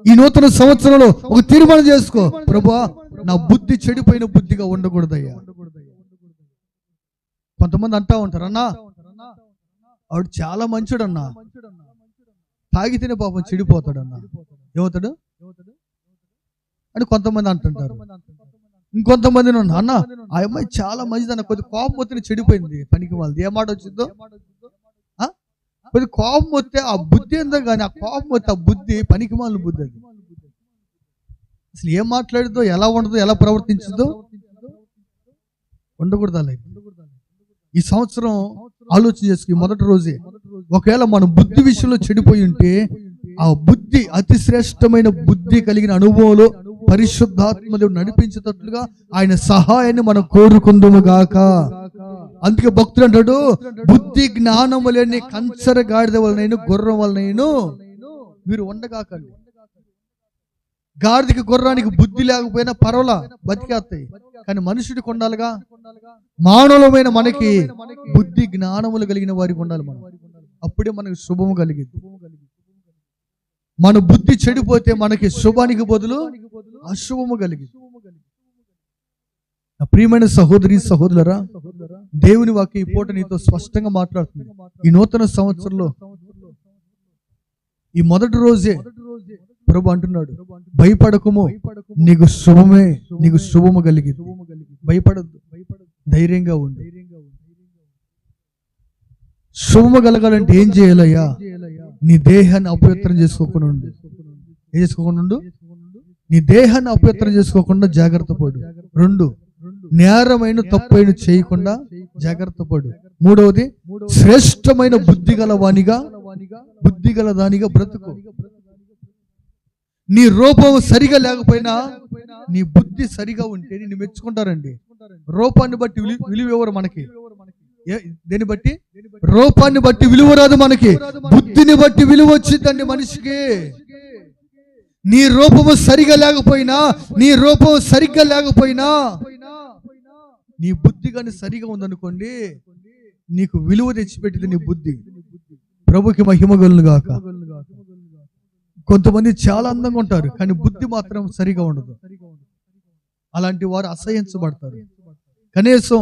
[SPEAKER 1] ఈ నూతన సంవత్సరంలో ఒక తీర్మానం చేసుకో, ప్రభువా నా బుద్ధి చెడిపోయిన బుద్ధిగా ఉండకూడదయ్యా. కొంతమంది అంటా ఉంటారు, అన్నా ఆవిడ చాలా మంచోడన్నా, తాగితేనే పాపం చెడిపోతాడన్నా. ఏమవుతాడు అని కొంతమంది అంటుంటారు. ఇంకొంతమంది అన్న ఆ అమ్మాయి చాలా మంచిదన్న, కొద్ది కోపం వస్తే చెడిపోయింది, పనికి వాళ్ళది. ఏ మాట వచ్చిందో, కొద్ది కోపం వస్తే ఆ బుద్ధి ఏందో కానీ, ఆ కోపం వస్తే ఆ బుద్ధి పనికి మాలిన బుద్ధి. అది అసలు ఏం మాట్లాడుతో, ఎలా ఉండదో, ఎలా ప్రవర్తించదో ఉండకూడదు. అలా ఈ సంవత్సరం ఆలోచన చేసుకుని మొదటి రోజే ఒకవేళ మన బుద్ధి విషయంలో చెడిపోయి ఉంటే, ఆ బుద్ధి అతి శ్రేష్టమైన బుద్ధి కలిగిన అనుభవంలో పరిశుద్ధాత్మ దేవుడు నడిపించేటట్లుగా ఆయన సహాయాన్ని మనం కోరుకుందుము గాక. అందుకే భక్తుడు అంటాడు, బుద్ధి జ్ఞానము లేని కంచర గాడిద వలనైనా గుర్రం వలనైనా మీరు ఉండగాకండి. గాడిదకి గుర్రానికి బుద్ధి లేకపోయినా పర్వాలా, బతికేస్తాయి. కానీ మనుషుడికి ఉండాలిగా, మానవులమైన మనకి బుద్ధి జ్ఞానములు కలిగిన వారికి ఉండాలి. మనం అప్పుడే మనకి శుభము కలిగింది. మన బుద్ధి చెడిపోతే మనకి శుభానికి బదులు అశుభము కలిగింది. ప్రియమైన సహోదరి సహోదరులారా, దేవుని వాక్యం ఈ పూట నీతో స్పష్టంగా మాట్లాడుతుంది. ఈ నూతన సంవత్సరంలో ఈ మొదటి రోజే ప్రభు అంటున్నాడు, భయపడకుము, నీకు శుభమే, నీకు శుభము కలిగింది. భయపడద్దు, ధైర్యంగా ఉండు. శుభము కలగాలంటే ఏం చేయాలయ్యా? నీ దేహాన్ని అపవిత్రం చేసుకోకుండా ఉండు. ఏం చేసుకోకుండా ఉండు? నీ దేహాన్ని అపవిత్రం చేసుకోకుండా జాగ్రత్త పడు. 2, నేరమైన తప్పైన చేయకుండా జాగ్రత్త పడు. 3వది, శ్రేష్టమైన బుద్ధి గల దానిగా బ్రతుకు. నీ రూపం సరిగా లేకపోయినా నీ బుద్ధి సరిగా ఉంటే నిన్ను మెచ్చుకుంటారండి. రూపాన్ని బట్టి విలువ ఎవరు మనకి? దేని బట్టి? రూపాన్ని బట్టి విలువ రాదు మనకి, బుద్ధిని బట్టి విలువ వచ్చిందండి మనిషికి. నీ రూపము సరిగా లేకపోయినా, నీ రూపం సరిగ్గా లేకపోయినా, నీ బుద్ధి కానీ సరిగా ఉందనుకోండి, నీకు విలువ తెచ్చిపెట్టింది నీ బుద్ధి. ప్రభుకి మహిమ కలుగును గాక. కొంతమంది చాలా అందంగా ఉంటారు, కానీ బుద్ధి మాత్రం సరిగా ఉండదు. అలాంటి వారు అసహించబడతారు. కనీసం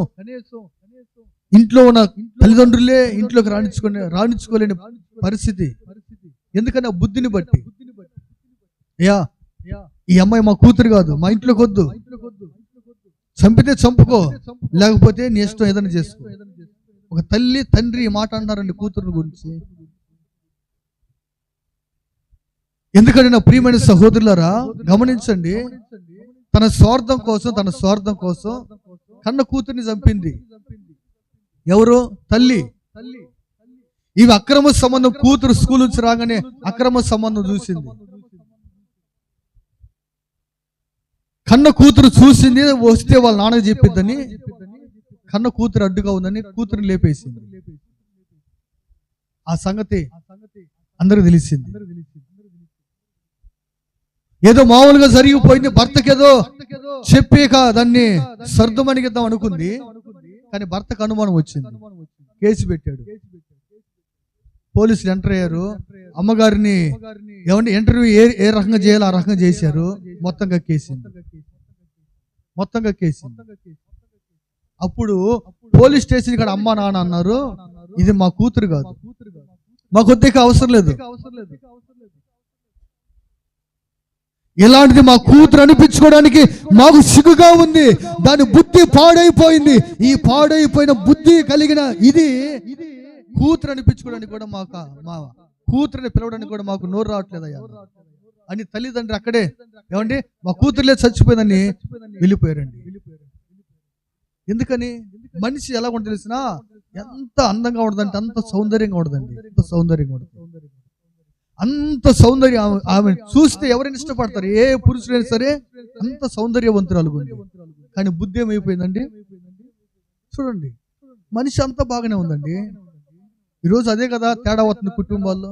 [SPEAKER 1] ఇంట్లో ఉన్న తల్లిదండ్రులే ఇంట్లోకి రాణించుకోలేని పరిస్థితి. ఎందుకని? ఆ బుద్ధిని బట్టి. అయ్యా, ఈ అమ్మాయి మా కూతురు కాదు, మా ఇంట్లోకి వద్దు, చంపితే చంపుకో, లేకపోతే నీ ఇష్టం ఏదైనా చేసుకో. ఒక తల్లి తండ్రి ఈ మాట అన్నారండి కూతురు గురించి. ఎందుకంటే నా ప్రియమైన సహోదరులారా, గమనించండి, తన స్వార్థం కోసం కన్న కూతుర్ని చంపింది ఎవరు? తల్లి. ఇవి అక్రమ సంబంధం. కూతురు స్కూల్ నుంచి రాగానే అక్రమ సంబంధం చూసింది. కన్న కూతురు చూసింది, వస్తే వాళ్ళ నాన్నకి చెప్పిద్దని కన్న కూతురు అడ్డుగా ఉందని కూతురుని లేపేసింది. ఆ సంగతి అందరికి తెలిసింది. ఏదో మామూలుగా జరిగిపోయింది, భర్తకేదో చెప్పాక దాన్ని సర్దుమణిగిద్దాం అనుకుంది. కానీ భర్తకు అనుమానం వచ్చింది, కేసు పెట్టాడు. పోలీసులు ఎంటర్ అయ్యారు. అమ్మగారిని ఏమంటే ఇంటర్వ్యూ ఏ రకంగా చేయాలో ఆ రకంగా చేశారు. మొత్తంగా కేసింది. అప్పుడు పోలీస్ స్టేషన్ ఇక్కడ అమ్మా నాన్న అన్నారు, ఇది మా కూతురు కాదు, మాకు వద్దకు అవసరం లేదు, ఇలాంటిది మా కూతురు అనిపించుకోవడానికి మాకు సిగ్గుగా ఉంది, దాని బుద్ధి పాడైపోయింది, ఈ పాడైపోయిన బుద్ధి కలిగిన ఇది కూతురు అనిపించుకోవడానికి కూడా మా కూతురుని పిలవడానికి కూడా మాకు నోరు రావట్లేదయ్యా అని తల్లిదండ్రి అక్కడే ఏమండి మా కూతురులే చచ్చిపోయిందని వెళ్ళిపోయారండి. ఎందుకని? మనిషి ఎలా ఉంటుంది తెలిసినా, ఎంత అందంగా ఉండదంటే అంత సౌందర్యంగా ఉండదండి, ఎంత సౌందర్యంగా ఉంటుంది, అంత సౌందర్యం. ఆమె చూస్తే ఎవరైనా ఇష్టపడతారు, ఏ పురుషుడైనా సరే అంత సౌందర్యవంతురాలు ఉంది. కానీ బుద్ధి ఏమైపోయిందండి? చూడండి, మనిషి అంతా బాగానే ఉందండి. ఈరోజు అదే కదా తేడా అవుతుంది కుటుంబాల్లో.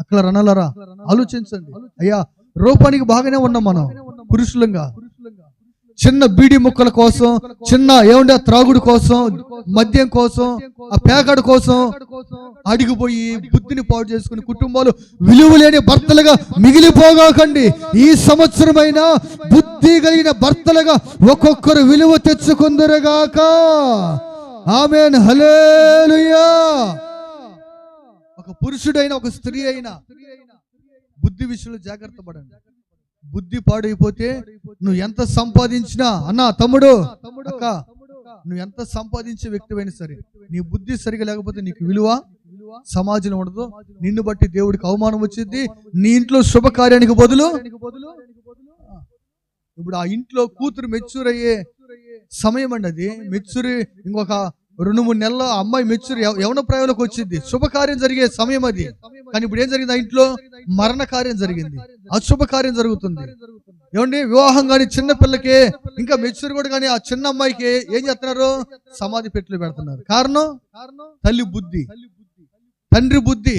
[SPEAKER 1] అక్కడ రణలరా ఆలోచించండి. అయ్యా, రూపానికి బాగానే ఉన్నాం మనం పురుషులంగా. చిన్న బీడి ముక్కల కోసం, చిన్న ఏమంటే త్రాగుడు కోసం, మద్యం కోసం, ఆ పేకాడు కోసం అడిగిపోయి బుద్ధిని పాడు చేసుకుని కుటుంబాలు విలువలేని భర్తలుగా మిగిలిపోగాకండి. ఈ సంవత్సరమైనా బుద్ధి కలిగిన భర్తలుగా ఒక్కొక్కరు విలువ తెచ్చుకుందరుగాక. ఆమేన్, హల్లెలూయా. ఒక పురుషుడైనా ఒక స్త్రీ అయినా బుద్ధి విషయంలో జాగ్రత్త పడండి. బుద్ధి పాడైపోతే నువ్వు ఎంత సంపాదించినా, అన్నా తమ్ముడు అక్క, నువ్వు ఎంత సంపాదించే వ్యక్తివైనా సరే నీ బుద్ధి సరిగా లేకపోతే నీకు విలువ సమాజంలో ఉండదు. నిన్ను బట్టి దేవుడికి అవమానం వచ్చింది. నీ ఇంట్లో శుభకార్యానికి బదులు ఇప్పుడు ఆ ఇంట్లో కూతురు మెచ్యూర్ అయ్యే సమయం అండి. అది మెచ్యూర్ ఇంకొక 2-3 నెలల్లో అమ్మాయి మెచ్యూర్ యవన ప్రాయంలోకి వచ్చింది, శుభకార్యం జరిగే సమయం అది. కానీ ఇప్పుడు ఏం జరిగింది? ఆ ఇంట్లో మరణ కార్యం జరిగింది, అశుభ కార్యం జరుగుతుంది. ఏమండి, వివాహం కానీ చిన్న పిల్లకి ఇంకా మెచ్యూర్ కూడా కానీ ఆ చిన్న అమ్మాయికి ఏం చేస్తున్నారు? సమాధి పెట్టులు పెడుతున్నారు. కారణం తల్లి బుద్ధి, తండ్రి బుద్ధి.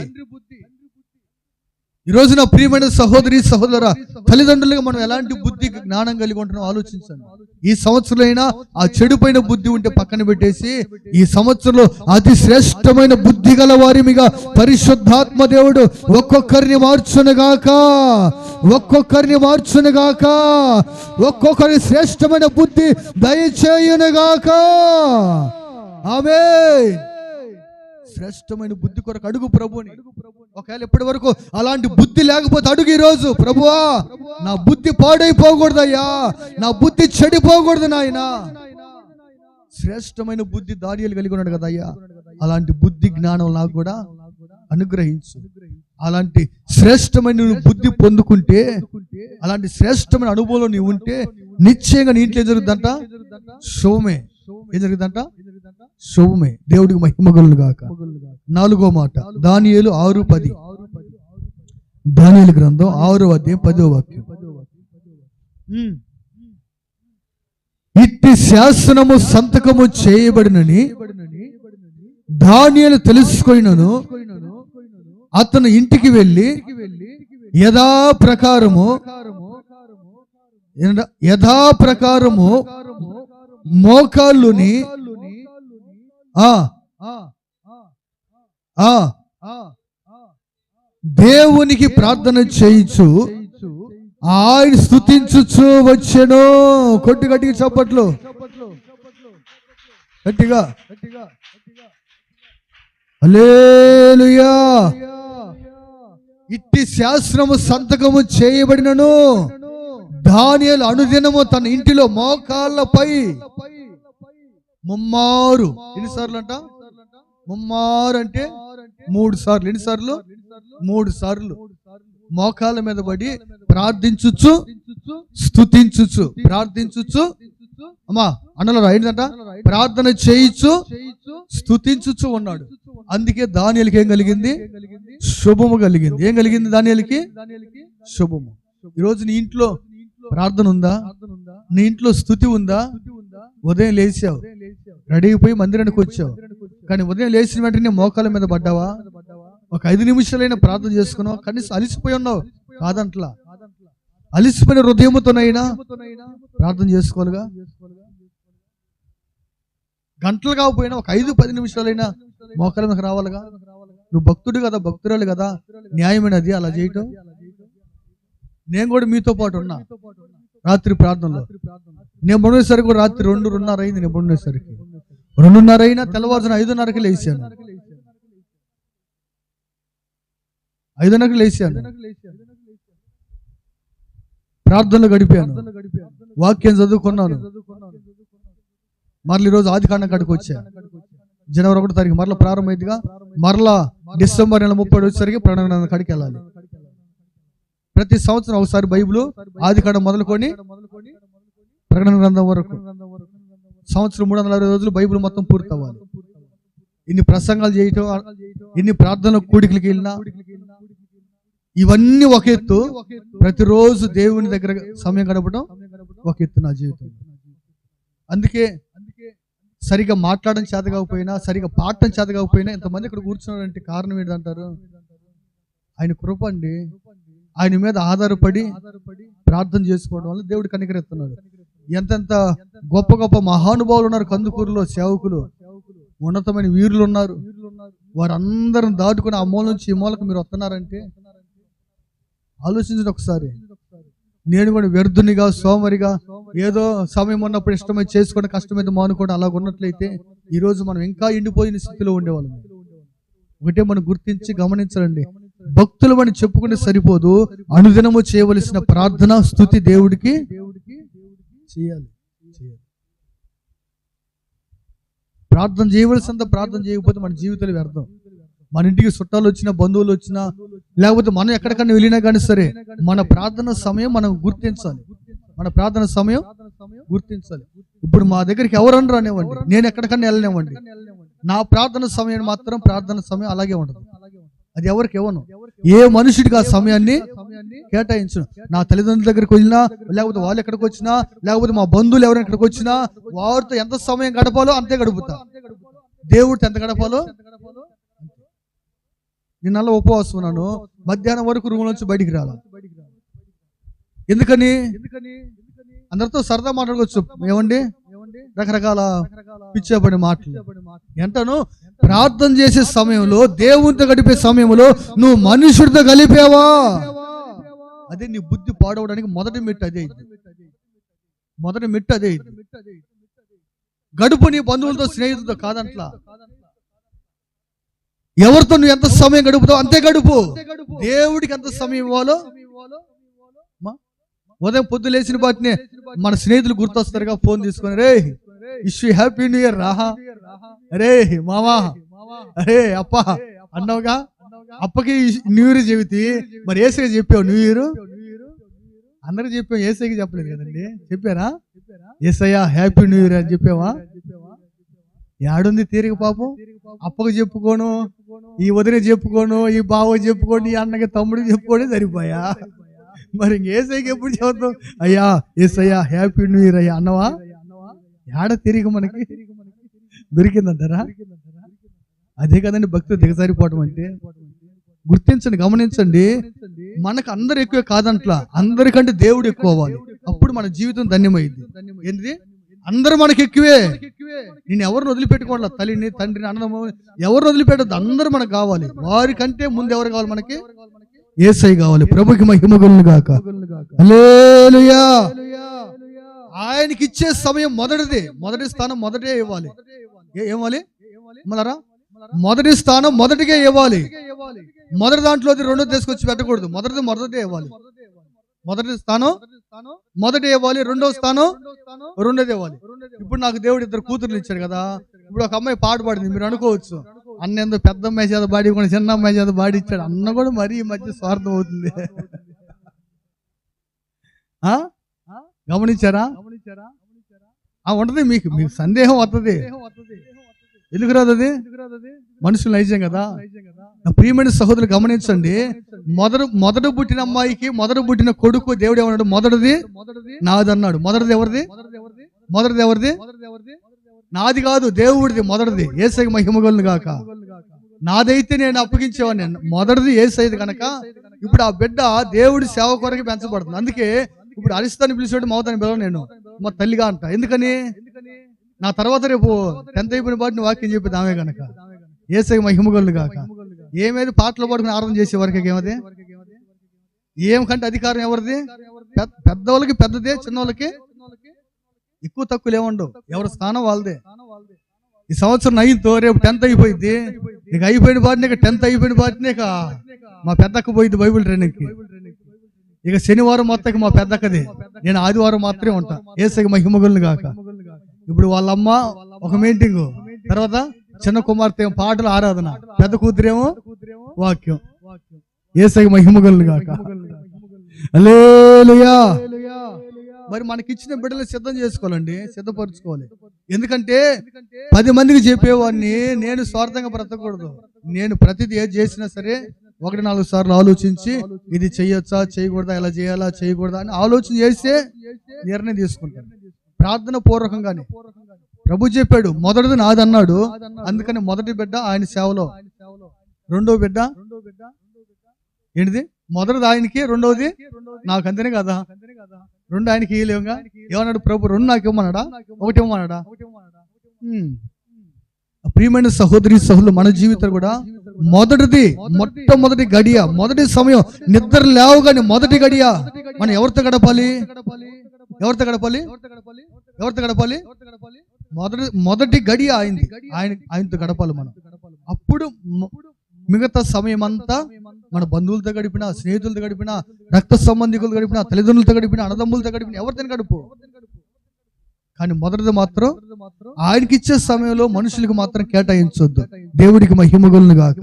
[SPEAKER 1] ఈ రోజు నా ప్రియమైన సహోదరి సహోదరా, తల్లిదండ్రులుగా మనం ఎలాంటి బుద్ధి జ్ఞానం కలిగి ఉంటున్నాం ఆలోచించండి. ఈ సంవత్సరంలో ఆ చెడుపైన బుద్ధి ఉంటే పక్కన పెట్టేసి ఈ సంవత్సరంలో అతి శ్రేష్టమైన బుద్ధి గల వారిమిగా పరిశుద్ధాత్మ దేవుడు ఒక్కొక్కరిని మార్చునుగాక, ఒక్కొక్కరి శ్రేష్టమైన బుద్ధి దయచేయునుగాక. ఆమేన్. శ్రేష్టమైన బుద్ధి కొరకు అడుగు ప్రభుని. ఒకవేళ ఇప్పటి వరకు అలాంటి బుద్ధి లేకపోతే అడుగు ఈ రోజు, ప్రభువా నా బుద్ధి పాడైపోకూడదయ్యా, నా బుద్ధి చెడిపోకూడదు నాయనా. శ్రేష్టమైన బుద్ధి దానియేలు కలిగి ఉన్నాడు కదా అయ్యా, అలాంటి బుద్ధి జ్ఞానం నాకు కూడా అనుగ్రహించు. అలాంటి శ్రేష్టమైన బుద్ధి పొందుకుంటే, అలాంటి శ్రేష్టమైన అనుభవంలో నీవు ఉంటే నిశ్చయంగా నీ ఇంట్లో ఏం జరుగుతుందంట? శుభమే. ఏం జరుగుతుందంట? శుభమే. దేవుడికి మహిమ కలుగును గాక. 4వ మాట దానియేలు 6:10. దానియేలు గ్రంథం 6వ అధ్యాయం 10వ వాక్యం. ఇట్టి శాసనము సంతకము చేయబడినని దానియేలు తెలుసుకొనినను అతను ఇంటికి వెళ్ళి యథాప్రకారము మోకాళ్ళుని దేవునికి ప్రార్థన చేయించు ఆయన స్తుతించుచు వచ్చెను. గట్టిగా చప్పట్లు, గట్టిగా హల్లెలూయా. ఇట్టి శాస్త్రము సంతకము చేయబడినను దానియేలు అనుదినము తన ఇంటిలో మోకాళ్ళపై ముమ్మారు. ఎన్నిసార్లు అంట? ముమ్మారు అంటే 3 సార్లు. ఎన్నిసార్లు? 3 సార్లు మోకాళ్ళ మీద పడి ప్రార్థించుచు స్తుతించుచు, ప్రార్థించుచు అమ్మా అన్నలో ఏంటంట? ప్రార్థన చేయించు స్తుతించుచు ఉన్నాడు. అందుకే దానియేలుకి ఏం కలిగింది? శుభము కలిగింది. ఏం కలిగింది దానియేలుకి? శుభము. ఈరోజు నీ ఇంట్లో ప్రార్థన ఉందా? నీ ఇంట్లో స్తుతి ఉందా? ఉదయం లేచావు, రెడీ అయిపోయి మందిరానికి వచ్చావు, కానీ ఉదయం లేచిన వెంటనే మోకాళ్ళ మీద పడ్డావా? ఒక 5 నిమిషాలైనా ప్రార్థన చేసుకున్నావు? కనీసం అలిసిపోయి ఉన్నావు కాదంట్లా, అలిసిపోయిన హృదయముతోనైనా ప్రార్థన చేసుకోవాలిగా. గంటలు కాకపోయినా ఒక 5-10 నిమిషాలైనా మోకాళ్ళ మీదకి రావాలిగా. నువ్వు భక్తుడు కదా, భక్తురాలు కదా, న్యాయమైనది అలా చేయటం. నేను కూడా మీతో పాటు ఉన్నా రాత్రి ప్రార్థనలో. నేను పడుకునేసరికి కూడా రాత్రి 2-2:30 అయింది. నేను పడుకునేసరికి 2:30 అయినా తెల్లవారుజామున 5:30కి లేచాను. 5:30కి లేచాను, ప్రార్థనలు గడిపాను, వాక్యం చదువుకున్నాను. మరల ఈరోజు ఆదికాండం కాడికి వచ్చా. జనవరి 1వ తారీఖు మరలా ప్రారంభమైందిగా. మరలా డిసెంబర్ నెల 30 వచ్చేసరికి ప్రకటన గ్రంథం కాడికి వెళ్ళాలి. ప్రతి సంవత్సరం ఒకసారి బైబిల్ ఆదికాండం మొదలుకొని ప్రకటన గ్రంథం వరకు సంవత్సరం 360 రోజులు బైబిల్ మొత్తం పూర్తి అవ్వాలి. ఇన్ని ప్రసంగాలు చేయటం, ఇన్ని ప్రార్థనలు కూడికలకి వెళ్ళినా ఇవన్నీ ఒక ఎత్తు. ప్రతిరోజు దేవుని దగ్గర సమయం గడపడం ఒక ఎత్తు నా జీవితం. అందుకే సరిగా మాట్లాడడం చేత కాకపోయినా, సరిగా పాడటం చేత కాకపోయినా ఇంతమంది ఇక్కడ కూర్చున్నారంటే కారణం ఏంటంటారు? ఆయన కృప అండి. ఆయన మీద ఆధారపడి ప్రార్థన చేసుకోవడం వల్ల దేవుడు కనికరిస్తున్నాడు. ఎంతెంత గొప్ప గొప్ప మహానుభావులు ఉన్నారు కందుకూరులో, సేవకులు, ఉన్నతమైన వీరులు ఉన్నారు. వారందరం దాటుకుని ఆ మూల నుంచి ఈ మూలకు మీరు వస్తున్నారంటే ఆలోచించండి ఒకసారి. నేను కూడా వ్యర్థునిగా, సోమరిగా, ఏదో సమయం ఉన్నప్పుడు ఇష్టమై చేసుకొని కష్టమైతే మానుకోవడం అలాగ ఉన్నట్లయితే ఈరోజు మనం ఇంకా ఎండిపోయిన స్థితిలో ఉండేవాళ్ళం. ఒకటే మనం గుర్తించి గమనించాలండి, భక్తులు అని చెప్పుకుంటే సరిపోదు. అనుదినము చేయవలసిన ప్రార్థన, స్తుతి దేవుడికి చేయాలి. ప్రార్థన చేయవలసినంత ప్రార్థన చేయకపోతే మన జీవితాలు వ్యర్థం. మన ఇంటికి చుట్టాలు వచ్చినా, బంధువులు వచ్చినా, లేకపోతే మనం ఎక్కడికన్నా వెళ్ళినా కానీ సరే మన ప్రార్థన సమయం మనం గుర్తించాలి. మన ప్రార్థన సమయం గుర్తించాలి. ఇప్పుడు మా దగ్గరికి ఎవరన్నా రానివ్వండి, నేను ఎక్కడికన్నా వెళ్ళనివ్వండి, నా ప్రార్థన సమయం మాత్రం ప్రార్థన సమయం అలాగే ఉండదు. అది ఎవరికి ఇవ్వను. ఏ మనుషుడికి ఆ సమయాన్ని కేటాయించను. నా తల్లిదండ్రుల దగ్గరికి వెళ్ళినా, లేకపోతే వాళ్ళు ఎక్కడికి వచ్చినా, లేకపోతే మా బంధువులు ఎవరైనా ఎక్కడికి వచ్చినా వారితో ఎంత సమయం గడపాలో అంతే గడుపుతా. దేవుడితో ఎంత గడపాలో. నిన్నల్లా ఉపవాసం ఉన్నాను, మధ్యాహ్నం వరకు రూమ్ నుంచి బయటికి రాలా. ఎందుకని? అందరితో సరదా మాట్లాడుకోవచ్చు, ఏమండి రకరకాల పిచ్చేపడి మాటలు. ఎంతను ప్రార్థన చేసే సమయంలో, దేవునితో గడిపే సమయంలో నువ్వు మనుషుడితో కలిపావా, అదే నీ బుద్ధి పాడవడానికి మొదటి మెట్టు అదే. మొదటి మెట్టు అదే. గడుపు నీ బంధువులతో, స్నేహితులతో కాదంట్లా. ఎవరితో నువ్వు ఎంత సమయం గడుపుతావు అంతే గడుపు. దేవుడికి ఎంత సమయం ఇవ్వాలో. ఉదయం పొద్దు లేచిన బాటినే మన స్నేహితులు గుర్తొస్తారుగా, ఫోన్ తీసుకొని, రే wish you happy new year రాహా, అరే మామా, అరే అప్ప అన్నావుగా. అప్పకి న్యూ ఇయర్ చెబితే మరి ఏసైకి చెప్పావు న్యూ ఇయర్? అందరికి చెప్పావు, ఏసైకి చెప్పలేదు కదండి. చెప్పారా? ఏసయ్యా హ్యాపీ న్యూ ఇయర్ అని చెప్పావా? ఏడుంది తీరిక పాపం? అప్పకు చెప్పుకోను, ఈ వదిన చెప్పుకోను, ఈ బావ చెప్పుకోను, ఈ అన్నకి తమ్ముడికి చెప్పుకోని సరిపోయా. మరి ఏసైకి ఎప్పుడు చెబుతాం? అయ్యా ఏసయ్యా హ్యాపీ న్యూ ఇయర్ అయ్యా అన్నవా? ఏడ తిరిగి మనకి దొరికిందంటారా? అదే కదండి భక్తి దిగజారిపోవడం అంటే. గుర్తించండి, గమనించండి. మనకు అందరు ఎక్కువ కాదంట్లా, అందరికంటే దేవుడు ఎక్కువ అవ్వాలి. అప్పుడు మన జీవితం ధన్యమైంది. ఏంటిది? అందరూ మనకి ఎక్కువే. నేను ఎవరిని వదిలిపెట్టుకోవాలా, తల్లిని, తండ్రిని, అన్నదమ్ము ఎవరిని వదిలిపెట్టద్దు. అందరూ మనకు కావాలి. వారికంటే ముందు ఎవరు కావాలి? మనకి యేసయ్య కావాలి. ప్రభుకి మహిమ కలుగును గాక. హల్లెలూయా. ఆయనకి ఇచ్చే సమయం మొదటిది. మొదటి స్థానం మొదటే ఇవ్వాలి. ఏమాలి మళ్ళరా? మొదటి స్థానం మొదటిగా ఇవ్వాలి. మొదటి దాంట్లో రెండోది తీసుకొచ్చి పెట్టకూడదు. మొదటిదే ఇవ్వాలి. మొదటి స్థానం మొదటి ఇవ్వాలి, రెండో స్థానం రెండోది ఇవ్వాలి. ఇప్పుడు నాకు దేవుడు 2 కూతుర్లు ఇచ్చాడు కదా. ఇప్పుడు ఒక అమ్మాయి పాట పాడింది. మీరు అనుకోవచ్చు, అన్న ఎందుకు పెద్ద అమ్మాయి చేత బాడీ కూడా చిన్న అమ్మాయి చేత బాడీ ఇచ్చాడు. అన్న కూడా మరీ ఈ మధ్య స్వార్థం అవుతుంది. గమనించారా? ఉంటది. మీకు సందేహం వస్తుంది. ఎందుకు రాదు? అది మనుషులు నైజం కదా. నా ప్రియమైన సహోదరులు గమనించండి. మొదట పుట్టిన అమ్మాయికి మొదట పుట్టిన కొడుకు దేవుడు ఏమన్నాడు? మొదటిది నాది అన్నాడు. మొదటిది ఎవరిది? నాది కాదు, దేవుడిది మొదటిది. యేసయ్యకి మహిమ కలుగును గాక. నాదైతే నేను అప్పగించేవాడిని. మొదటిది యేసయ్యది కనుక ఇప్పుడు ఆ బిడ్డ దేవుడి సేవ కొరకు పెంచబడుతుంది. అందుకే ఇప్పుడు అరిస్తాన్ని పిలిచేవాడు మమతాన్ని పిలవ, నేను మా తల్లిగా అంట. ఎందుకని? నా తర్వాత రేపు 10th అయిపోయిన వాటిని వాక్యం చెప్పేది ఆమె కనుక. యేసయ్య మహిమగొల్లు గాక. ఏమేది పాటలు పాడుకుని ఆరాధన చేసే వరకు ఏమది ఏం కంటే అధికారం ఎవరిది? పెద్దవాళ్ళకి పెద్దదే, చిన్నవాళ్ళకి ఎక్కువ తక్కువలు ఏముండవు. ఎవరి స్థానం వాళ్ళదే. ఈ సంవత్సరం 9th, రేపు 10th అయిపోయింది. ఇక అయిపోయిన వాటిని, ఇక 10th అయిపోయిన వాటిని ఇక మా పెద్దక్క పోయింది బైబిల్ ట్రైనింగ్కి. ఇక శనివారం మొత్తం మా పెద్దక్కది, నేను ఆదివారం మాత్రమే ఉంటా. యేసయ్య మహిమగొల్లు గాక. ఇప్పుడు వాళ్ళమ్మ ఒక మీటింగ్, తర్వాత చిన్న కుమార్తె పాటలు ఆరాధన, పెద్ద కూతురేమో వాక్యం. యేసయ్య మహిమగొల్లు గాక. హల్లెలూయా. మరి మనకిచ్చిన బిడ్డలు సిద్ధం చేసుకోవాలండి, సిద్ధపరచుకోవాలి. ఎందుకంటే 10 మందికి చెప్పేవాడిని నేను స్వార్థంగా బ్రతకూడదు. నేను ప్రతిదీ ఏది చేసినా సరే 1-4 సార్లు ఆలోచించి ఇది చెయ్యొచ్చా చేయకూడదా, ఎలా చేయాలా చేయకూడదా అని ఆలోచన చేస్తే నిర్ణయం తీసుకుంటాను. ప్రార్థన పూర్వకంగానే. ప్రభు చెప్పాడు మొదటిది నాది అన్నాడు. అందుకని మొదటి బిడ్డ ఆయన సేవలో, రెండో బిడ్డ ఏంటిది? మొదటిది ఆయనకి, రెండవది నాకు. అంతేనే కదా? 2 ఆయనకి ఇవ్వలేవుగా. ఏమన్నాడు ప్రభు? 2 నాకు ఇవ్వమన్నాడా, 1 ఇవ్వమన్నాడా? ప్రియమైన సహోదరి సహోదరులు, మన జీవితం కూడా మొట్టమొదటి గడియ, మొదటి సమయం, నిద్ర లేవగానే మొదటి గడియ మనం ఎవరితో గడపాలి? ఎవరితో గడపాలి? ఎవరితో గడపాలి? మొదటి గడియ ఆయనతో గడపాలి మనం. అప్పుడు మిగతా సమయం అంతా మన బంధువులతో గడిపినా, స్నేహితులతో గడిపినా, రక్త సంబంధికులతో గడిపినా, తల్లిదండ్రులతో గడిపినా, అన్నదమ్ములతో గడిపినా, ఎవరితో గడుపు. కానీ మొదటిది మాత్రం ఆయనకి ఇచ్చే సమయంలో మనుషులకు మాత్రం కేటాయించొద్దు. దేవుడికి మహిమగొల్లును గాక.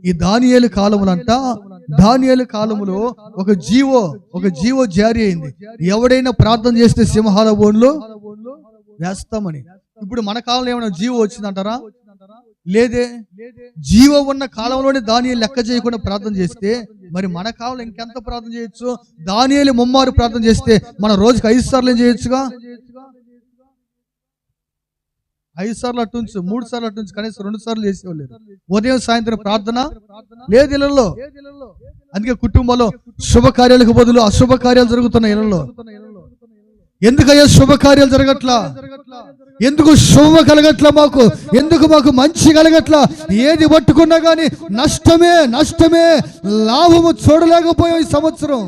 [SPEAKER 1] ఈ దానియేలు కాలములంట, దానియేలు కాలములో ఒక జీవో జారీ అయింది. ఎవడైనా ప్రార్థన చేస్తే సింహాల బోన్లో వేస్తామని. ఇప్పుడు మన కాలంలో ఏమైనా జీవో వచ్చిందంటారా? లేదే. జీవో ఉన్న కాలంలోనే దానియేలు లెక్క చేయకుండా ప్రార్థన చేస్తే మరి మన కాలంలో ఇంకెంత ప్రార్థన చేయొచ్చు? దానియేలు ముమ్మారు ప్రార్థన చేస్తే మన రోజుకి 5 సార్లు ఏం చేయొచ్చుగా? 5 సార్లు అట్టుంచు, 3 సార్లు అట్టుంచు, కనీసం 2 సార్లు చేసేవాళ్ళు. ఉదయం సాయంత్రం ప్రార్థన లేదు ఇళ్లలో. అందుకే కుటుంబంలో శుభకార్యాలకు బదులు అశుభ కార్యాలు జరుగుతున్నాయి ఇళ్లలో. ఎందుకయ్యా శుభకార్యాలు జరగట్లా? ఎందుకు శుభ కలగట్లా? ఎందుకు మాకు మంచి కలగట్లా? ఏది పట్టుకున్నా గానీ నష్టమే, లాభము చూడలేకపోయాం ఈ సంవత్సరం.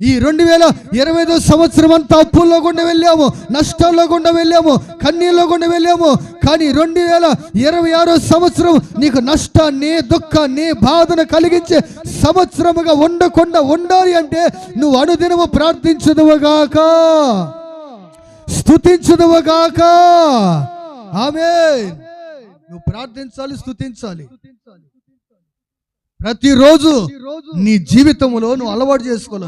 [SPEAKER 1] ఈ 2025 సంవత్సరం అంతా అప్పుల్లో గుండా వెళ్ళాము, నష్టాల్లో గుండా వెళ్ళాము, కన్నీళ్ళలో గుండా వెళ్ళాము. కానీ 2026 సంవత్సరం నీకు నష్టాన్ని, దుఃఖాన్ని, బాధను కలిగించే సంవత్సరముగా ఉండకుండా ఉండాలి అంటే నువ్వు అనుదినము ప్రార్థించుదువుగాక, స్తుతించుదువుగాక. ఆమేన్. నువ్వు ప్రార్థించాలి, స్తుతించాలి. ప్రతిరోజు నీ జీవితంలో నువ్వు అలవాటు చేసుకోవాలి.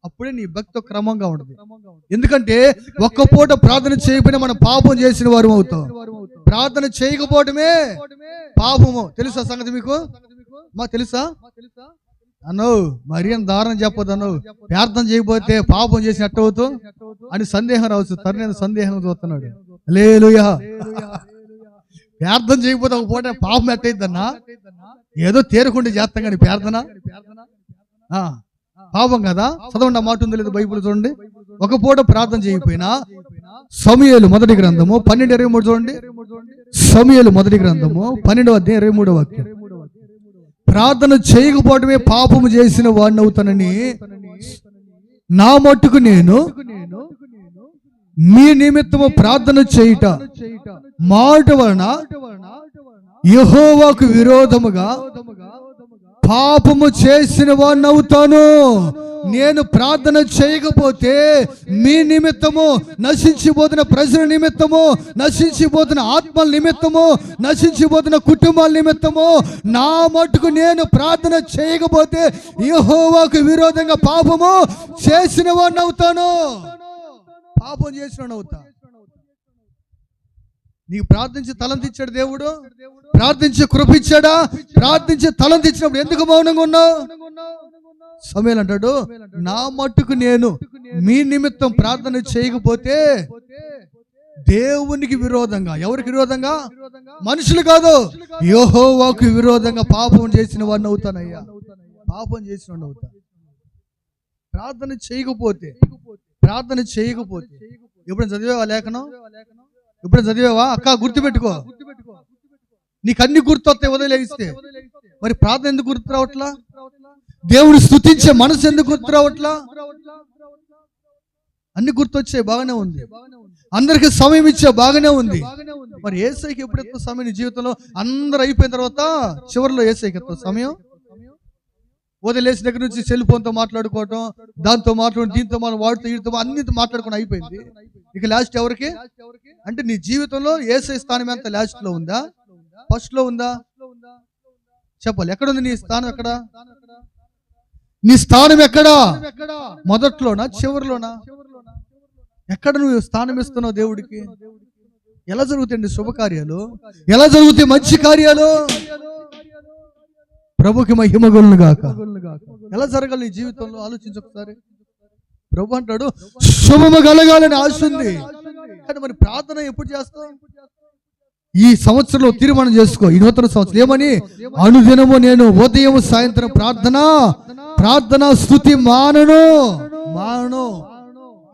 [SPEAKER 1] అప్పుడే నీ భక్తి క్రమంగా ఉంటుంది. ఎందుకంటే ఒక్క పూట ప్రార్థన చేయకపోయినా మనం పాపం చేసిన వారు అవుతాం. ప్రార్థన చేయకపోవటమే పాపము. తెలుసా సంగతి మీకు? తెలుసా అన్నావు? మరి అని దారుణం చెప్పొద్దు అన్నావు. ప్రార్థన చేయకపోతే పాపం చేసినట్టు అవుతావు అని సందేహం రావచ్చు. తరుణ సందేహం చూస్తున్నాడు. హల్లెలూయా. ప్రార్థన చేయకపోతే ఒక పూట పాపం ఎట్టయిద్దన్నా? ఏదో తేరుకుంటే చేస్తాం కానీ ప్రార్థన పాపం కదా. చదవండి, ఆ మాట ఉందో లేదు బైబిల్ చూడండి. ఒక పూట ప్రార్థన చేయకపోయినా, సమూయేలు మొదటి గ్రంథము 12:23 చూడండి. సమూయేలు మొదటి గ్రంథము 12:23 వాక్యం. ప్రార్థన చేయకపోవడమే పాపము చేసిన వాడిని అవుతానని నా మట్టుకు నేను మీ నిమిత్తము ప్రార్థన చేయుట మాట వలన యెహోవాకు విరోధముగా పాపము చేసిన వాడిని అవుతాను. నేను ప్రార్థన చేయకపోతే మీ నిమిత్తము, నశించిపోతున్న ప్రజల నిమిత్తము, నశించిపోతున్న ఆత్మల నిమిత్తము, నశించిపోతున్న కుటుంబాల నిమిత్తము నా మట్టుకు నేను ప్రార్థన చేయకపోతే యెహోవాకు విరోధంగా పాపము చేసిన వాడిని అవుతాను. పాపం చేసిన అవుతా. నీకు ప్రార్థించి తలంతిచ్చాడు దేవుడు, ప్రార్థించి కృపించాడా? ప్రార్థించి తలంతిచ్చినప్పుడు ఎందుకు మౌనంగా ఉన్నావు? సమూయేలు అంటాడు, నా మట్టుకు నేను మీ నిమిత్తం ప్రార్థన చేయకపోతే దేవునికి విరోధంగా. ఎవరికి విరోధంగా? మనుషులు కాదు, యెహోవాకు విరోధంగా పాపం చేసిన వాడిని అవుతానయ్యా. పాపం చేసిన వాడిని అవుతా. ప్రార్థన చేయకపోతే ఎప్పుడైనా చదివేవా లేఖనం? ఎప్పుడైనా చదివేవా? అక్క గుర్తుపెట్టుకో, నీకు అన్ని గుర్తొస్తాయి వదిలేస్తే. మరి ప్రార్థన ఎందుకు గుర్తు రావట్లా? దేవుడు స్తుతించే మనసు ఎందుకు గుర్తు రావట్లా? అన్ని గుర్తొచ్చాయి, బాగానే ఉంది. అందరికి సమయం ఇచ్చే, బాగానే ఉంది. మరి యేసయ్యకి ఎప్పుడు ఎత్తో సమయం నీ జీవితంలో? అందరూ అయిపోయిన తర్వాత చివరిలో యేసయ్యకి ఎత్తో సమయం? వదిలేసి దగ్గర నుంచి సెల్ ఫోన్తో మాట్లాడుకోవటం, దాంతో మాట్లాడడం, దీంతో వాడితో వీడితో అన్నితో మాట్లాడుకోవడం అయిపోయింది. ఇక లాస్ట్ ఎవరికి అంటే నీ జీవితంలో యేసయ్య స్థానం ఎంత? లాస్ట్ లో ఉందా? ఫస్ట్ లో ఉందా? చెప్పాలి. ఎక్కడుంది నీ స్థానం? ఎక్కడ నీ స్థానం? ఎక్కడా? మొదట్లోనా చివరిలోనా? ఎక్కడ నువ్వు స్థానం ఇస్తున్నావు దేవుడికి? ఎలా జరుగుతాయండి శుభకార్యాలు? ఎలా జరుగుతాయి మంచి కార్యాలు? ప్రభుకి మహిమ కలుగును గాక. ఎలా జరగాలి నీ జీవితంలో? ఆలోచించు ఒకసారి. ప్రభు అంటాడు శుభము కలగాలని ఆశ ఉంది, కానీ మరి ప్రార్థన ఎప్పుడు చేస్తావు? ఈ సంవత్సరంలో తీర్మానం చేసుకో. ఈ నూతన సంవత్సరం ఏమని? అనుదినము నేను ఉదయం సాయంత్రం ప్రార్థన స్తుతి మానను.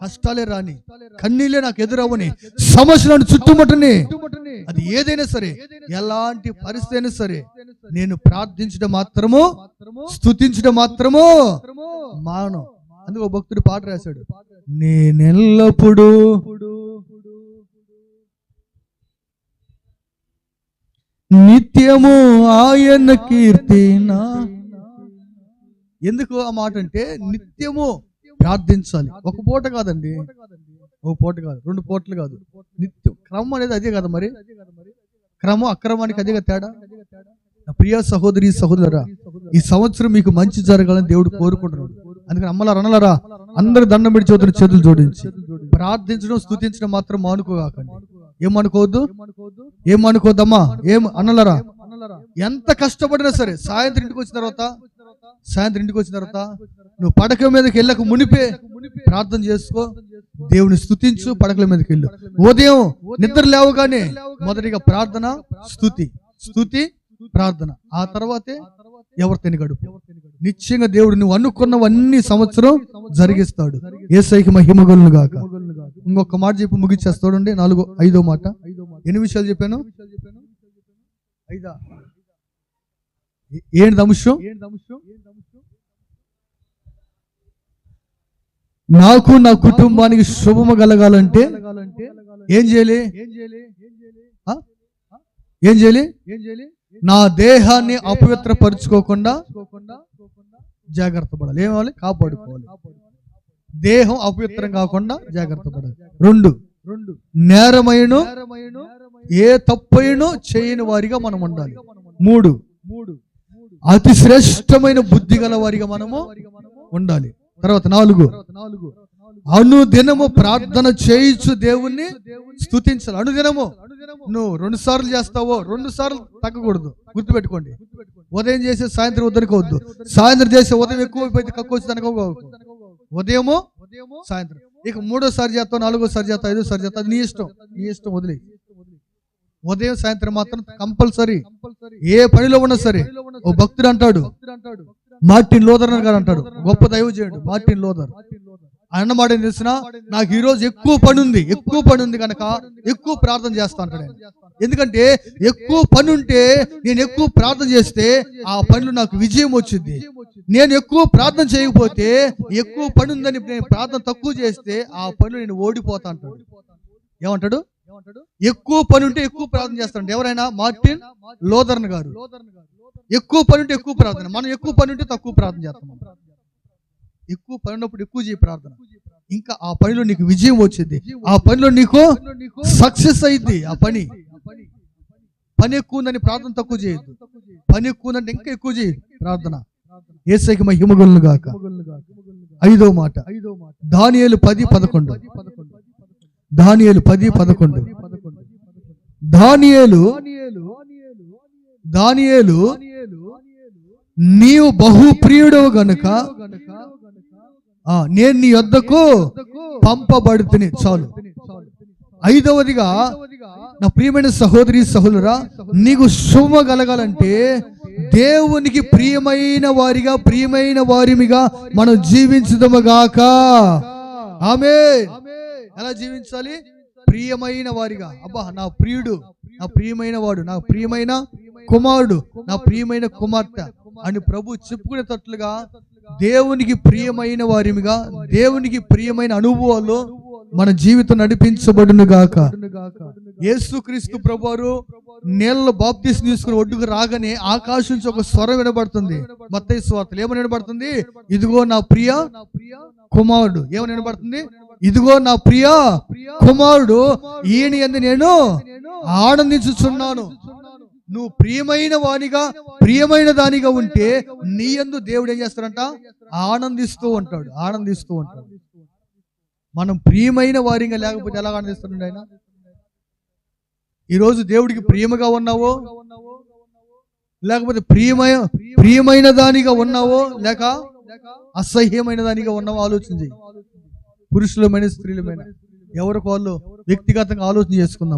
[SPEAKER 1] కష్టాలే రాని, కన్నీళ్ళే నాకు ఎదురవని, సమస్యలను చుట్టుముట్టని, అది ఏదైనా సరే, ఎలాంటి పరిస్థితి అయినా సరే, నేను ప్రార్థించడం మాత్రము, స్తుతించడం మాత్రము మాను. అందుకు ఒక భక్తుడు పాట రాశాడు, నేనెల్లప్పుడు నిత్యము ఆయన కీర్తినా. ఎందుకు ఆ మాట అంటే నిత్యము ప్రార్థించాలి. ఒక పూట కాదండి, ఒక పూట కాదు, 2 పూటలు కాదు, నిత్యం. క్రమం అనేది అదే కదా మరి. క్రమం అక్రమానికి అదే కదా తేడా. ప్రియ సహోదరి సహోదరులారా, ఈ సంవత్సరం మీకు మంచి జరగాలని దేవుడు కోరుకుంటున్నాడు. అందుకని అమ్మలారా అన్నలారా అందరు దండం పెట్టి చేతులు జోడించి ప్రార్థించడం స్తుతించడం మాత్రం మానుకోకండి. ఏమనుకోద్దమ్మా. అన్నలారా ఎంత కష్టపడినా సరే సాయంత్రం ఇంటికి వచ్చిన తర్వాత నువ్వు పడక మీదకి వెళ్ళక మునిపే ప్రార్థన చేసుకో, దేవుని స్తుతించు, పడకల మీదకి వెళ్ళు. ఉదయం నిద్ర లేవగానే మొదటిగా ప్రార్థన, స్తుతి ప్రార్థన, ఆ తర్వాతే ఎవరితోని గడుపు. నిశ్చయంగా దేవుడు నువ్వు అనుకున్నవన్నీ సంవత్సరం జరిగిస్తాడు. యేసయ్యకి మహిమ కలుగును గాక. ఇంకొక మాట చెప్పి ముగిచ్చేస్తాడండి. 5వ మాట. ఎన్ని విషయాలు చెప్పాను? 5. ఏంటి అంశం? నాకు నా కుటుంబానికి శుభము కలగాలంటే ఏం చేయాలి? నా దేహాన్ని అపవిత్రపరుచుకోకుండా జాగ్రత్త పడాలి. ఏమవాలి? కాపాడుకోవాలి. దేహం అపవిత్రం కాకుండా జాగ్రత్త పడాలి. 2 నేరమైన ఏ తప్పైనో చేయని వారిగా మనం ఉండాలి. 3 అతి శ్రేష్టమైన బుద్ధి గల వారిగా మనము ఉండాలి. తర్వాత 4 అనుదినము ప్రార్థన చేయించు దేవుణ్ణి స్తుతించాలి. అనుదినము నువ్వు 2 సార్లు చేస్తావో 2 సార్లు తగ్గకూడదు. గుర్తుపెట్టుకోండి. ఉదయం చేసే సాయంత్రం వద్దనుకోవద్దు. సాయంత్రం చేసే ఉదయం ఎక్కువైపోతే కక్కువ అనుకోవద్దు. ఉదయము సాయంత్రం. ఇక 3వ సారి చేస్తావు, 4వ సారి చేస్తావు, 5వ సారి చేస్తావు, అది నీ ఇష్టం. వదిలే. ఉదయం సాయంత్రం మాత్రం కంపల్సరీ. ఏ పనిలో ఉన్నా సరే. ఓ భక్తుడు అంటాడు, మార్టిన్ లూథర్ గారు అంటాడు, గొప్ప దైవజనుడు మార్టిన్ లూథర్. అన్నమాట ఏం తెలిసిన, నాకు ఈ రోజు ఎక్కువ పని ఉంది కనుక ఎక్కువ ప్రార్థన చేస్తా అంటాడు. ఎందుకంటే ఎక్కువ పని ఉంటే నేను ఎక్కువ ప్రార్థన చేస్తే ఆ పనిలో నాకు విజయం వచ్చింది. నేను ఎక్కువ ప్రార్థన చేయకపోతే, ఎక్కువ పని ఉందని నేను ప్రార్థన తక్కువ చేస్తే ఆ పనిలో నేను ఓడిపోతా అంటాడు. ఏమంటాడు? ఎక్కువ పని ఉంటే ఎక్కువ ప్రార్థన చేస్తాడు. ఎవరైనా? మార్టిన్ లూథర్ గారు. ఎక్కువ పని ఉంటే ఎక్కువ ప్రార్థన. మనం ఎక్కువ పని ఉంటే తక్కువ ప్రార్థన చేస్తాం. ఎక్కువ పని ఉన్నప్పుడు ఎక్కువ చేయి ప్రార్థన. ఇంకా ఆ పనిలో నీకు విజయం వచ్చింది, ఆ పనిలో నీకు సక్సెస్ అయింది. ఆ పని ఎక్కువ ఉందని ప్రార్థన తక్కువ చేయొద్దు. పని ఎక్కువ ఉందంటే ఇంకా ఎక్కువ చేయి ప్రార్థన. యేసయ్యకి మహిమ కలుగును గాక. 5వ మాట. దానియేలు 10:11. దానియేలు నీవు బహుప్రియుడవు గనుక నేను నీ యొద్దకు పంపబడుతుని. చాలు. 5వదిగా నా ప్రియమైన సహోదరి సహోదరురా, నీకు శుభము కలగాలంటే దేవునికి ప్రియమైన వారిమిగా మనం జీవించుదముగాక. ఆమేన్. ఎలా జీవించాలి? ప్రియమైన వారిగా. అబ్బా, నా ప్రియుడు, నా ప్రియమైన వాడు, నా ప్రియమైన కుమారుడు, నా ప్రియమైన కుమార్తె అని ప్రభు చెప్పుకునేటట్లుగా దేవునికి ప్రియమైన వారిగా, దేవునికి ప్రియమైన అనుభవాల్లో మన జీవితం నడిపించబడును గాక. యేసుక్రీస్తు ప్రభువారు నీళ్ళలో బాప్తిసం తీసుకుని ఒడ్డుకు రాగానే ఆకాశం నుంచి ఒక స్వరం వినబడుతుంది. మత్తయి సువార్తలో ఏమని వినబడుతుంది? ఇదిగో నా ప్రియ కుమారుడు. ఏమని వినబడుతుంది? ఇదిగో నా ప్రియ కుమారుడు, ఈయన యందు నేను ఆనందించుచున్నాను. నువ్వు ప్రియమైన వానిగా, ప్రియమైన దానిగా ఉంటే నీ యందు దేవుడు ఏం చేస్తాడంట? ఆనందిస్తూ ఉంటాడు, ఆనందిస్తూ ఉంటాడు. మనం ప్రియమైన వారిగా లేకపోతే ఎలా ఆనందిస్తాడు ఆయన? ఈరోజు దేవుడికి ప్రియముగా ఉన్నావో, లేకపోతే ప్రియమైన దానిగా ఉన్నావో, లేక అసహ్యమైన దానిగా ఉన్నావో ఆలోచించి, పురుషులమైన స్త్రీలమైన ఎవరికి వాళ్ళు వ్యక్తిగతంగా ఆలోచన చేసుకుందాం.